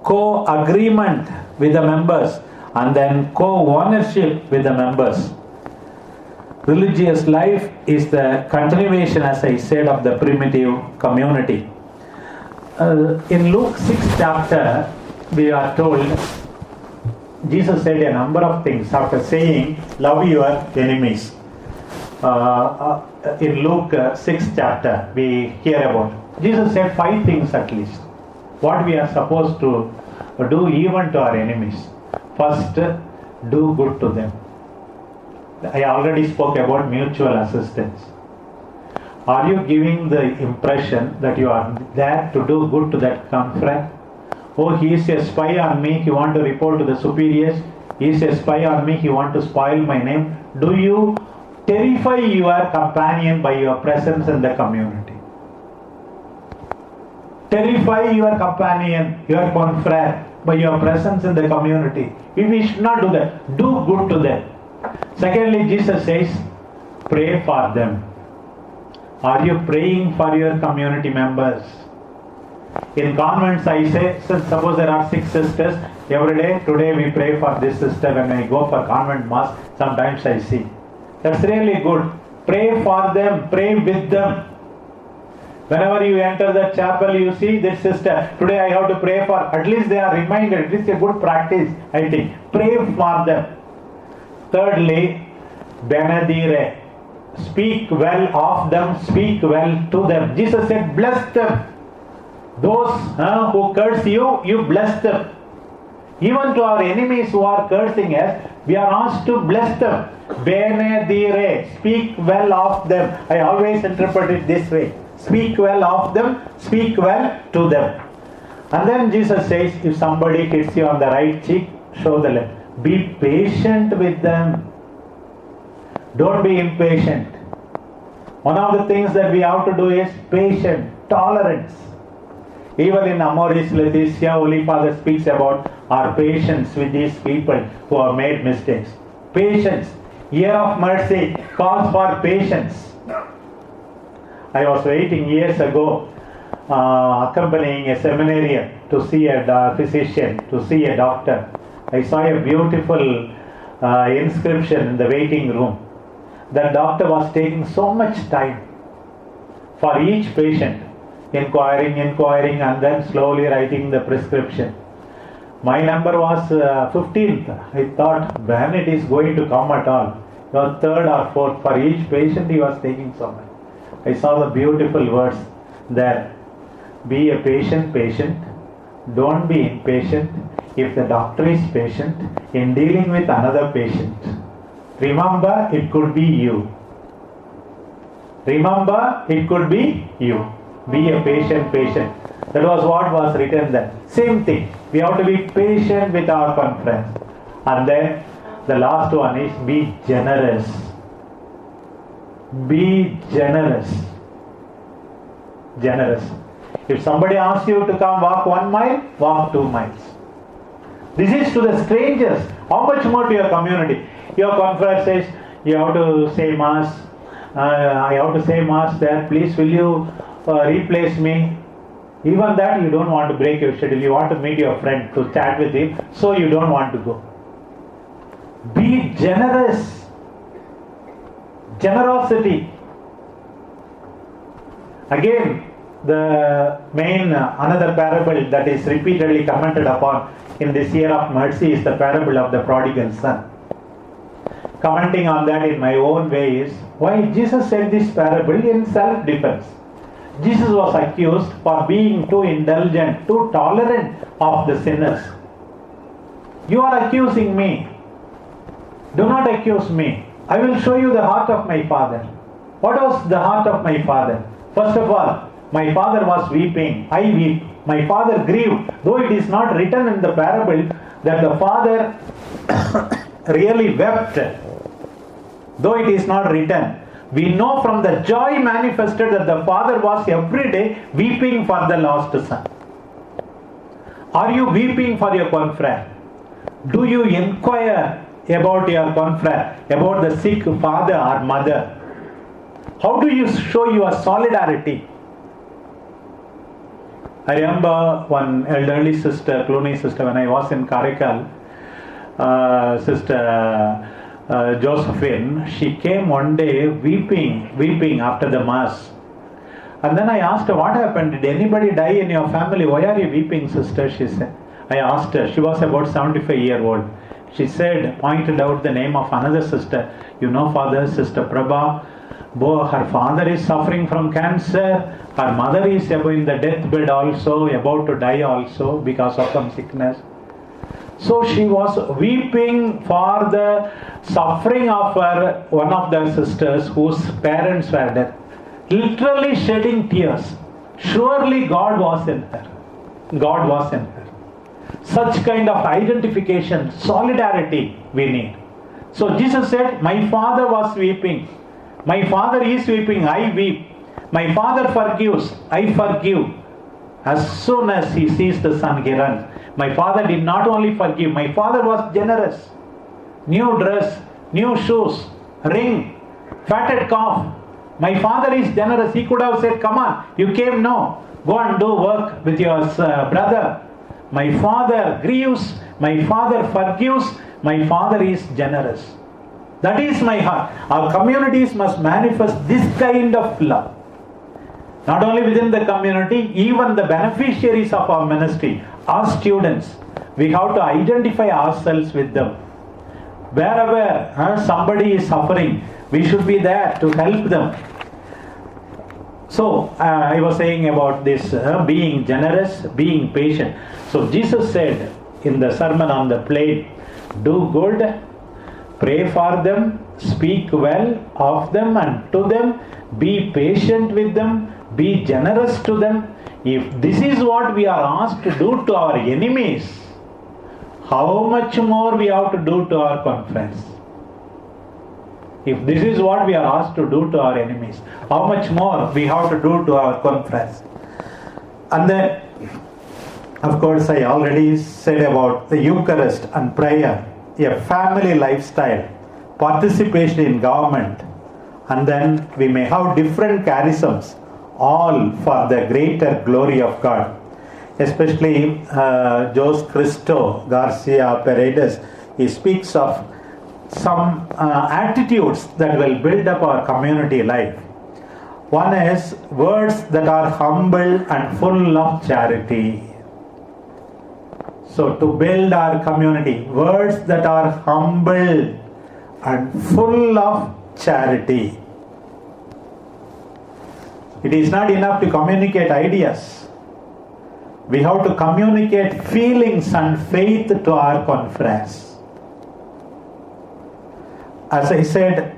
co-agreement with the members, and then co-ownership with the members. Religious life is the continuation, as I said, of the primitive community. In Luke 6 chapter, we are told, Jesus said a number of things after saying, love your enemies. In Luke 6 chapter, we hear about, Jesus said 5 things at least. What we are supposed to do even to our enemies. First, do good to them. I already spoke about mutual assistance. Are you giving the impression that you are there to do good to that confrere? Oh, he is a spy on me, he wants to report to the superiors. He is a spy on me, he wants to spoil my name. Do you terrify your companion by your presence in the community? Terrify your companion, your confrere, by your presence in the community. We should not do that. Do good to them. Secondly, Jesus says, pray for them. Are you praying for your community members? In convents, I say, suppose there are 6 sisters, every day, today we pray for this sister. When I go for convent mass, sometimes I see. That's really good. Pray for them, pray with them. Whenever you enter the chapel, you see this sister. Today I have to pray for. At least they are reminded. It is a good practice, I think. Pray for them. Thirdly, benedire. Speak well of them, speak well to them. Jesus said, bless them. Those who curse you, you bless them. Even to our enemies who are cursing us, we are asked to bless them. Benedire. Speak well of them. I always interpret it this way. Speak well of them, speak well to them. And then Jesus says, if somebody hits you on the right cheek, show the left. Be patient with them. Don't be impatient. One of the things that we have to do is patience, tolerance. Even in Amoris Laetitia, Holy Father speaks about our patience with these people who have made mistakes. Patience. Year of mercy calls for patience. I was waiting years ago, accompanying a seminarian to see a physician, to see a doctor. I saw a beautiful inscription in the waiting room. That doctor was taking so much time for each patient, inquiring, and then slowly writing the prescription. My number was 15th. I thought, when it is going to come at all? Your 3rd or 4th. For each patient he was taking so much. I saw the beautiful words there. Be a patient. Don't be impatient. If the doctor is patient in dealing with another patient, remember it could be you. Remember it could be you. Be a patient. That was what was written there. Same thing. We have to be patient with our conference. And then the last one is be generous. Be generous. Generous. If somebody asks you to come walk 1 mile, walk 2 miles. This is to the strangers. How much more to your community? Your conference says, you have to say mass. I have to say mass there. Please, will you replace me? Even that you don't want to break your schedule. You want to meet your friend to chat with him, so you don't want to go. Be generous. Generosity. Again, the main another parable that is repeatedly commented upon in this year of mercy is the parable of the prodigal son. Commenting on that in my own way is why Jesus said this parable in self-defense. Jesus was accused for being too indulgent, too tolerant of the sinners. You are accusing me. Do not accuse me. I will show you the heart of my Father. What was the heart of my Father? First of all, my father was weeping. I weep. My father grieved. Though it is not written in the parable that the father really wept. Though it is not written, we know from the joy manifested that the father was every day weeping for the lost son. Are you weeping for your confrere? Do you inquire about your confrere, about the sick father or mother? How do you show your solidarity? I remember one elderly sister, Clooney sister, when I was in Karaikal, Sister Josephine, she came one day weeping after the mass. And then I asked her, what happened? Did anybody die in your family? Why are you weeping, sister? She said. I asked her, she was about 75-year-old. She said, pointed out the name of another sister. You know, Father, Sister Prabha, her father is suffering from cancer. Her mother is in the deathbed also, about to die also because of some sickness. So she was weeping for the suffering of her, one of the sisters whose parents were dead. Literally shedding tears. Surely God was in her. God was in her. Such kind of identification, solidarity we need. So Jesus said, my father was weeping. My father is weeping, I weep. My father forgives, I forgive. As soon as he sees the son, he runs. My father did not only forgive, my father was generous. New dress, new shoes, ring, fatted calf. My father is generous. He could have said, come on, you came, no. Go and do work with your brother. My father grieves, my father forgives, my father is generous. That is my heart. Our communities must manifest this kind of love. Not only within the community, even the beneficiaries of our ministry, our students, we have to identify ourselves with them. Wherever somebody is suffering, we should be there to help them. So, I was saying about this being generous, being patient. So, Jesus said in the Sermon on the Plain, do good, pray for them, speak well of them and to them, be patient with them, be generous to them. If this is what we are asked to do to our enemies, how much more we have to do to our confidants? If this is what we are asked to do to our enemies, how much more we have to do to our confidants? And then, of course, I already said about the Eucharist and prayer, a family lifestyle, participation in government, and then we may have different charisms, all for the greater glory of God. Especially Jose Cristo Garcia Paredes, he speaks of some attitudes that will build up our community life. One is words that are humble and full of charity. So to build our community, words that are humble and full of charity. It is not enough to communicate ideas. We have to communicate feelings and faith to our confreres. As I said,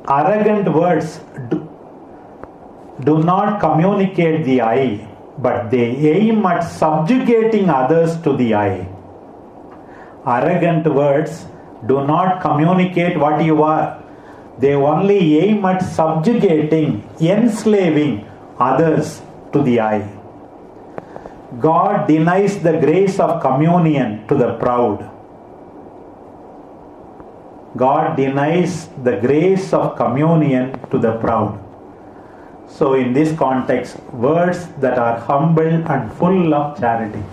arrogant words do not communicate the I, but they aim at subjugating others to the I. Arrogant words do not communicate what you are. They only aim at subjugating, enslaving others to the I. God denies the grace of communion to the proud. God denies the grace of communion to the proud. So in this context, words that are humble and full of charity.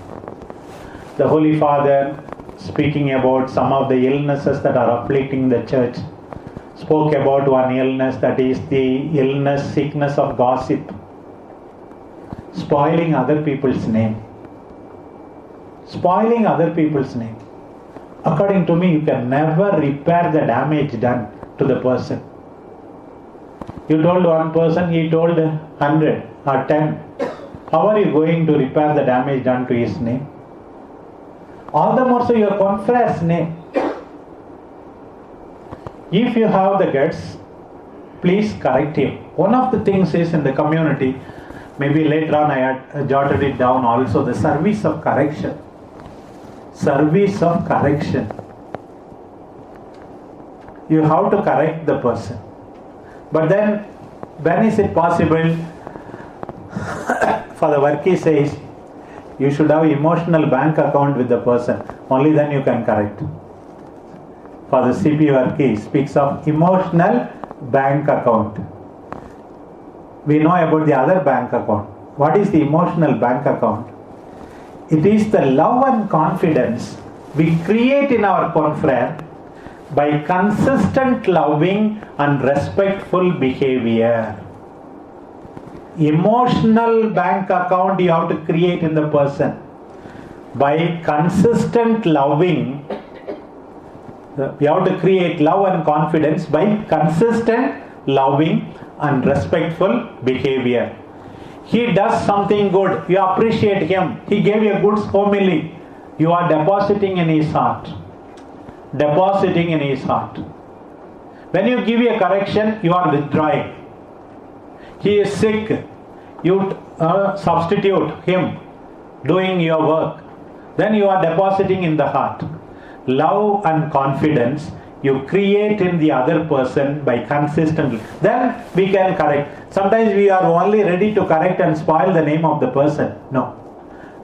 The Holy Father, speaking about some of the illnesses that are afflicting the church, spoke about one illness, that is the sickness of gossip. Spoiling other people's name. Spoiling other people's name. According to me, you can never repair the damage done to the person. You told one person, he told 100 or 10. How are you going to repair the damage done to his name? All the more so your confrere's name. If you have the guts, please correct him. One of the things is in the community, maybe later on I had jotted it down also, the service of correction. Service of correction. You have to correct the person. But then, when is it possible? Father Varki says, you should have emotional bank account with the person. Only then you can correct. Father C.P. Varki speaks of emotional bank account. We know about the other bank account. What is the emotional bank account? It is the love and confidence we create in our confrere by consistent loving and respectful behavior. Emotional bank account you have to create in the person by consistent loving. You have to create love and confidence by consistent loving and respectful behavior. He does something good, you appreciate him. He gave you a good homily. You are depositing in his heart. Depositing in his heart. When you give a correction, you are withdrawing. He is sick. You substitute him doing your work. Then you are depositing in the heart. Love and confidence you create in the other person by consistently. Then we can correct. Sometimes we are only ready to correct and spoil the name of the person. No.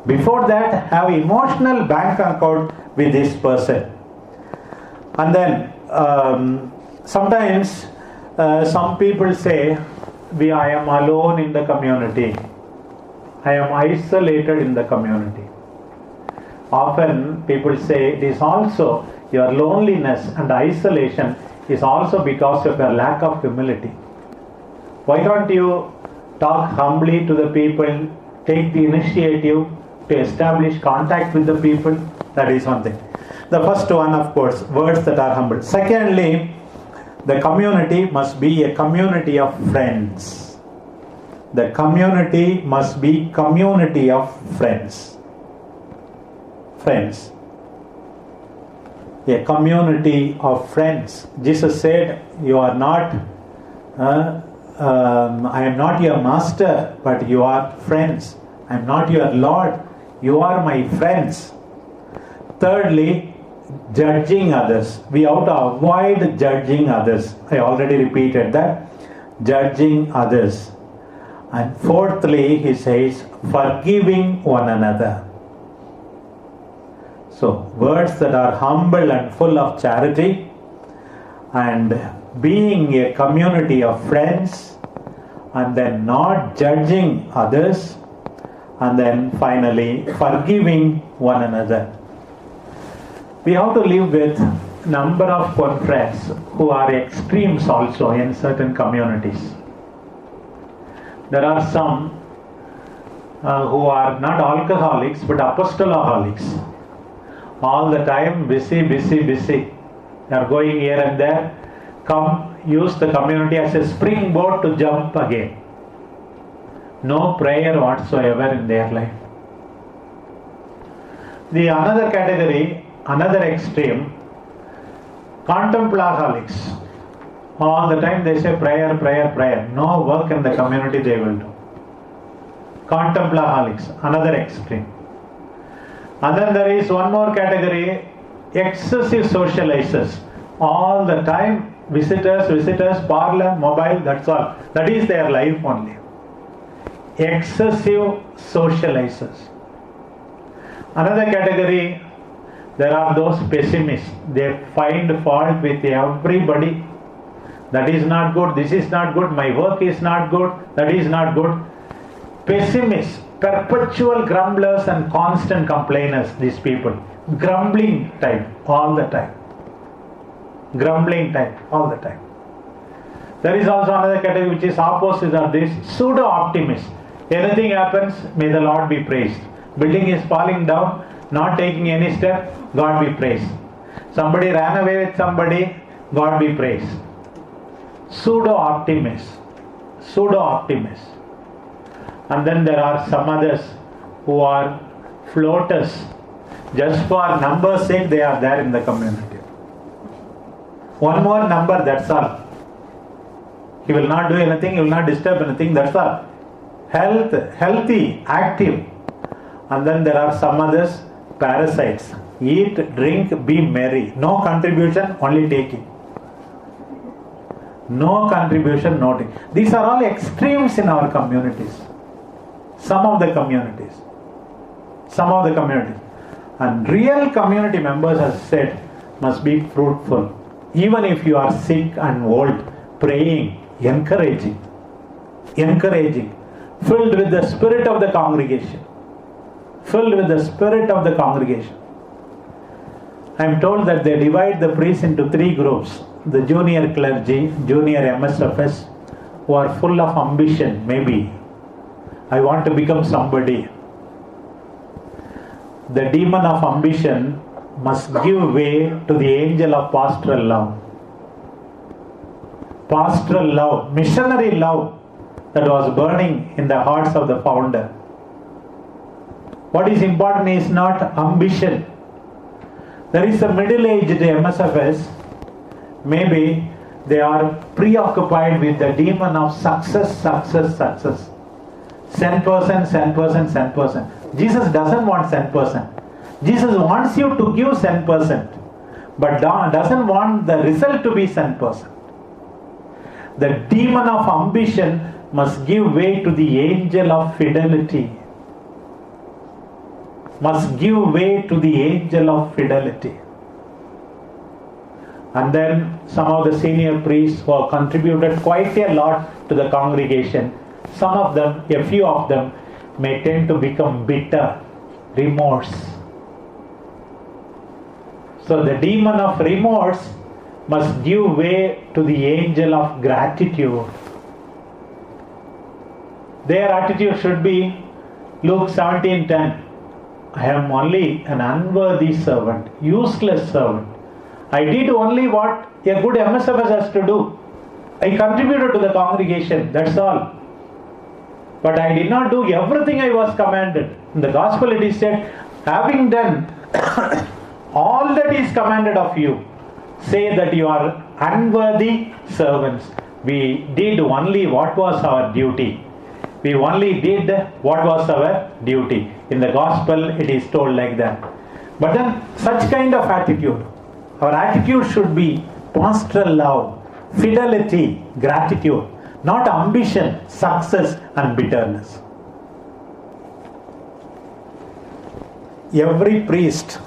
Before that, have emotional bank account with this person. And then sometimes some people say, I am alone in the community. I am isolated in the community. Often people say it is also your loneliness and isolation is also because of your lack of humility. Why can't you talk humbly to the people, take the initiative to establish contact with the people? That is one thing. The first one, of course, words that are humble. Secondly, the community must be a community of friends. The community must be community of friends. Friends. A community of friends. Jesus said, you are not, I am not your master, but you are friends. I am not your Lord, you are my friends. Thirdly, judging others. We have to avoid judging others. I already repeated that. Judging others. And fourthly, he says, forgiving one another. So, words that are humble and full of charity, and being a community of friends, and then not judging others, and then finally forgiving one another. We have to live with number of confrères who are extremes also in certain communities. There are some who are not alcoholics but apostolaholics. All the time busy. They are going here and there. Come, use the community as a springboard to jump again. No prayer whatsoever in their life. The another category, another extreme, contemplaholics. All the time they say prayer. No work in the community they will do. Contemplaholics, another extreme. And then there is one more category, excessive socializers. All the time visitors, parlor, mobile, that's all. That is their life only. Excessive socializers. Another category, there are those pessimists. They find fault with everybody. That is not good, this is not good, my work is not good, that is not good. Pessimists, perpetual grumblers and constant complainers, these people. Grumbling type all the time. Grumbling type all the time. There is also another category which is opposite of this, pseudo-optimists. Anything happens, may the Lord be praised. Building is falling down, not taking any step, God be praised. Somebody ran away with somebody, God be praised. Pseudo-optimists. And then there are some others who are floaters. Just for numbers' sake, they are there in the community. One more number, that's all. He will not do anything, he will not disturb anything, that's all. Healthy, active. And then there are some others, parasites. Eat, drink, be merry. No contribution, only taking. No contribution, no taking. These are all extremes in our communities. Some of the communities. And real community members, as I said, must be fruitful. Even if you are sick and old, praying, encouraging, filled with the spirit of the congregation. I am told that they divide the priests into 3 groups. The junior clergy, junior MSFS, who are full of ambition, maybe. I want to become somebody. The demon of ambition must give way to the angel of pastoral love. Pastoral love, missionary love that was burning in the hearts of the founder. What is important is not ambition. There is a middle-aged MSFS, maybe they are preoccupied with the demon of success. Send person. Jesus doesn't want send person. Jesus wants you to give send person, but doesn't want the result to be send person. The demon of ambition must give way to the angel of fidelity. must give way to the angel of fidelity. And then some of the senior priests who have contributed quite a lot to the congregation, some of them, a few of them, may tend to become bitter, remorse. So the demon of remorse must give way to the angel of gratitude. Their attitude should be Luke 17:10. I am only an unworthy servant, useless servant. I did only what a good MSFS has to do. I contributed to the congregation, that's all. But I did not do everything I was commanded. In the gospel it is said, having done all that is commanded of you, say that you are unworthy servants. We did only what was our duty. We only did what was our duty. In the gospel it is told like that. But then such kind of attitude, our attitude should be pastoral love, fidelity, gratitude, not ambition, success and bitterness. Every priest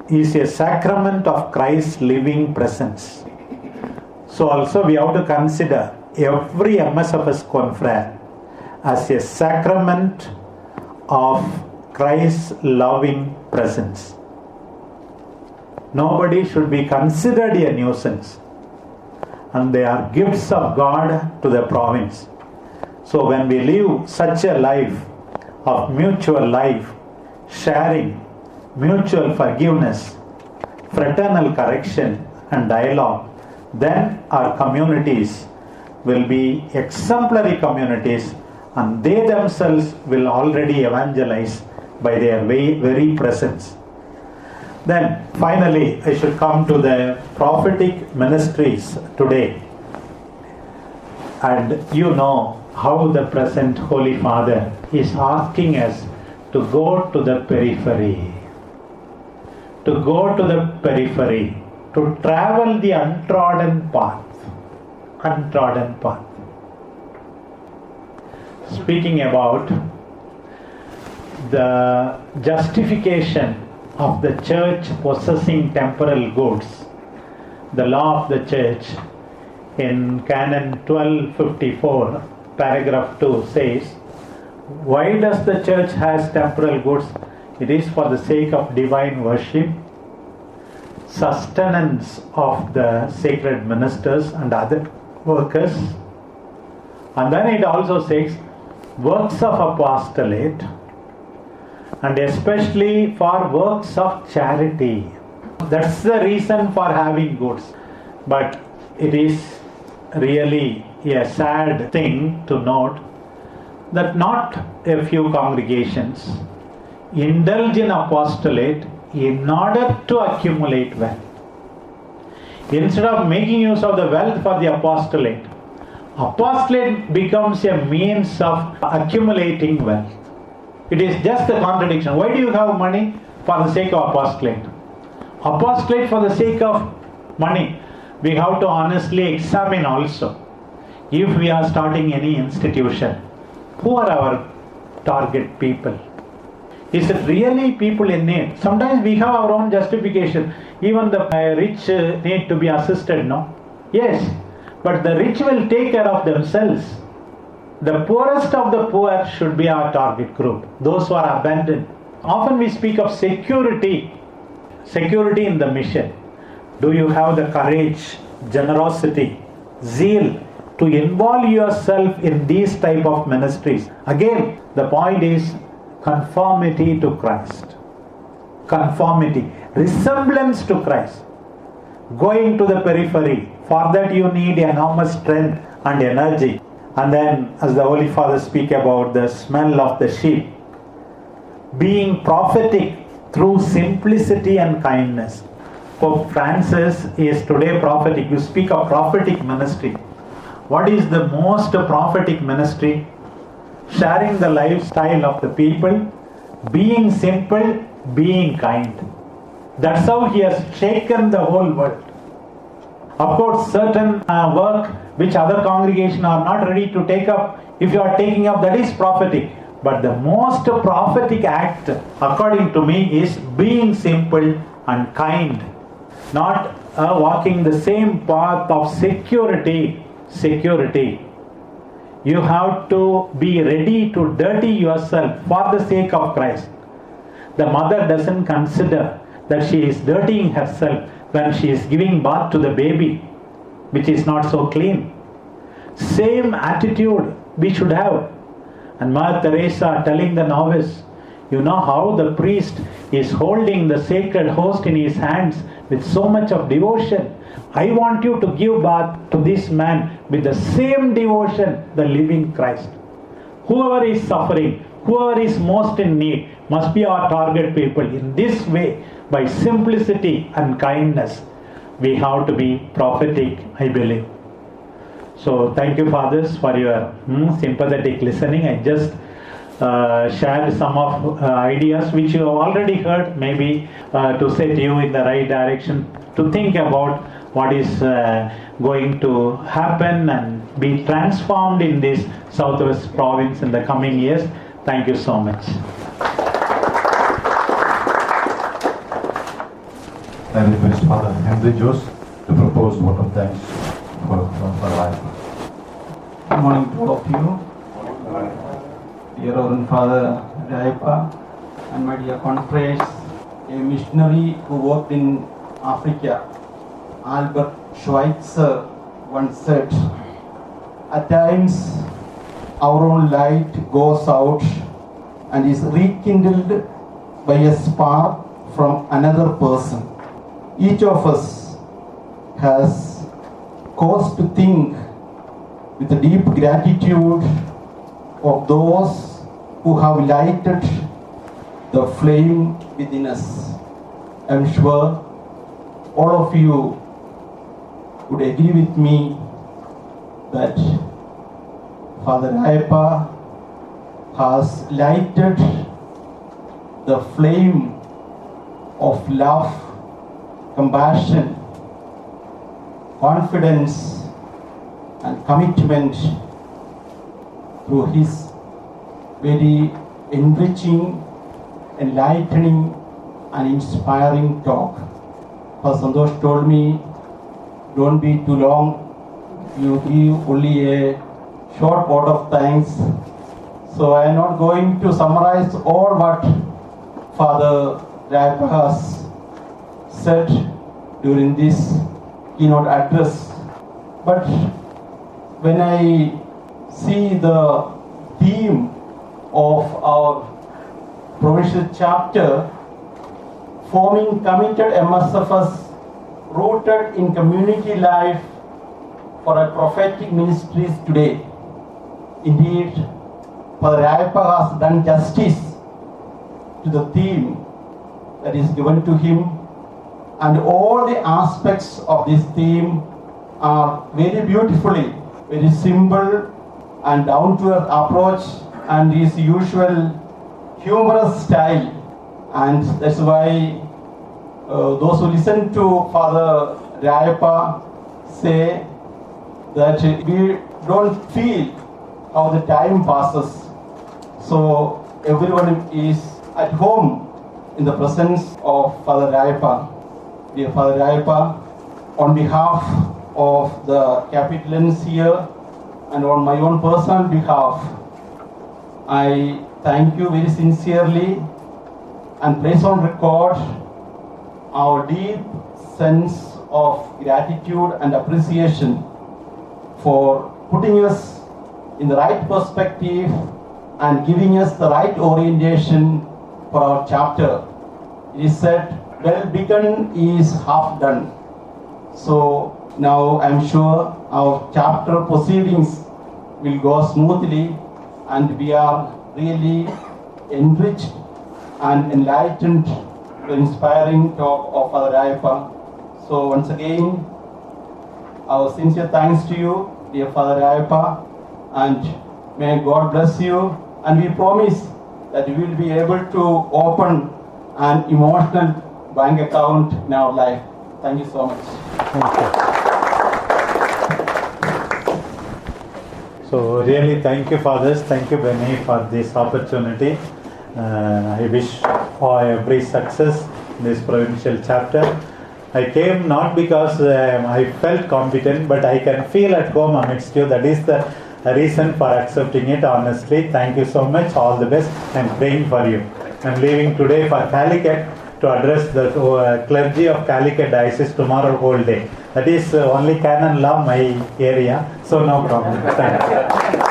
is a sacrament of Christ's living presence. So also we have to consider every MSFS confrere as a sacrament of Christ's loving presence. Nobody should be considered a nuisance, and they are gifts of God to the province. So when we live such a life of mutual life, sharing, mutual forgiveness, fraternal correction and dialogue, then our communities will be exemplary communities, and they themselves will already evangelize by their very presence. Then finally I should come to the prophetic ministries today. And you know how the present Holy Father is asking us to go to the periphery. To go to the periphery, to travel the untrodden path. Untrodden path. Speaking about the justification of the church possessing temporal goods, the law of the church in Canon 1254, paragraph 2 says, why does the church has temporal goods? It is for the sake of divine worship, sustenance of the sacred ministers and other workers, and then it also says works of apostolate, and especially for works of charity. That's the reason for having goods. But it is really a sad thing to note that not a few congregations indulge in apostolate in order to accumulate wealth. Instead of making use of the wealth for the apostolate, apostolate becomes a means of accumulating wealth. It is just a contradiction. Why do you have money? For the sake of apostolate. Apostolate for the sake of money. We have to honestly examine also. If we are starting any institution, who are our target people? Is it really people in need? Sometimes we have our own justification. Even the rich need to be assisted, no? Yes, but the rich will take care of themselves. The poorest of the poor should be our target group. Those who are abandoned. Often we speak of security. Security in the mission. Do you have the courage, generosity, zeal to involve yourself in these type of ministries? Again, the point is conformity to Christ. Conformity, resemblance to Christ. Going to the periphery, for that you need enormous strength and energy. And then, as the Holy Father speak about the smell of the sheep, being prophetic through simplicity and kindness. Pope Francis is today prophetic. You speak of prophetic ministry. What is the most prophetic ministry? Sharing the lifestyle of the people, being simple, being kind. That's how he has shaken the whole world. Of course, certain work which other congregations are not ready to take up, if you are taking up, that is prophetic. But the most prophetic act, according to me, is being simple and kind. Not walking the same path of security. You have to be ready to dirty yourself for the sake of Christ. The mother doesn't consider that she is dirtying herself when she is giving birth to the baby, which is not so clean. Same attitude we should have. And Mother Teresa telling the novice, you know how the priest is holding the sacred host in his hands with so much of devotion. I want you to give birth to this man with the same devotion, the living Christ. Whoever is suffering, whoever is most in need, must be our target people. In this way, by simplicity and kindness, we have to be prophetic, I believe. So thank you, fathers, for your sympathetic listening. I just shared some of ideas which you have already heard, maybe to set you in the right direction, to think about what is going to happen and be transformed in this Southwest province in the coming years. Thank you so much. I request Father Henry Jose to propose vote of thanks for life. Good morning to all of you. Dear Reverend Father Rayappan and my dear confreres, a missionary who worked in Africa, Albert Schweitzer, once said, at times our own light goes out and is rekindled by a spark from another person. Each of us has cause to think with a deep gratitude of those who have lighted the flame within us. I'm sure all of you would agree with me that Father Rayappan has lighted the flame of love, compassion, confidence and commitment through his very enriching, enlightening and inspiring talk. Pastor Santosh told me, don't be too long, you give only a short word of thanks. So I am not going to summarize all what Father Rayappan has said during this keynote address. But when I see the theme of our provincial chapter, forming committed MSFS rooted in community life for a prophetic ministries today. Indeed, Father Rayappan has done justice to the theme that is given to him, and all the aspects of this theme are very beautifully, very simple and down-to-earth approach and his usual humorous style. And that's why those who listen to Father Rayappan say that we don't feel how the time passes. So everyone is at home in the presence of Father Rayappan. Dear Father Rayappan, on behalf of the Capitolans here and on my own personal behalf, I thank you very sincerely and place on record our deep sense of gratitude and appreciation for putting us in the right perspective and giving us the right orientation for our chapter. It is said, well begun is half done. So now I am sure our chapter proceedings will go smoothly and we are really enriched and enlightened by the inspiring talk of Father Rayappan. So once again, our sincere thanks to you, dear Father Rayappan, and may God bless you. And we promise that we will be able to open an emotional bank account in our life. Thank you so much. Thank you. So really thank you fathers, thank you Benny for this opportunity. I wish for every success in this provincial chapter. I came not because I felt competent, but I can feel at home amidst you. That is the reason for accepting it honestly. Thank you so much. All the best. I'm praying for you. I'm leaving today for Calicut to address the clergy of Calicut Diocese tomorrow whole day. That is only canon law my area, so no problem. Thank you.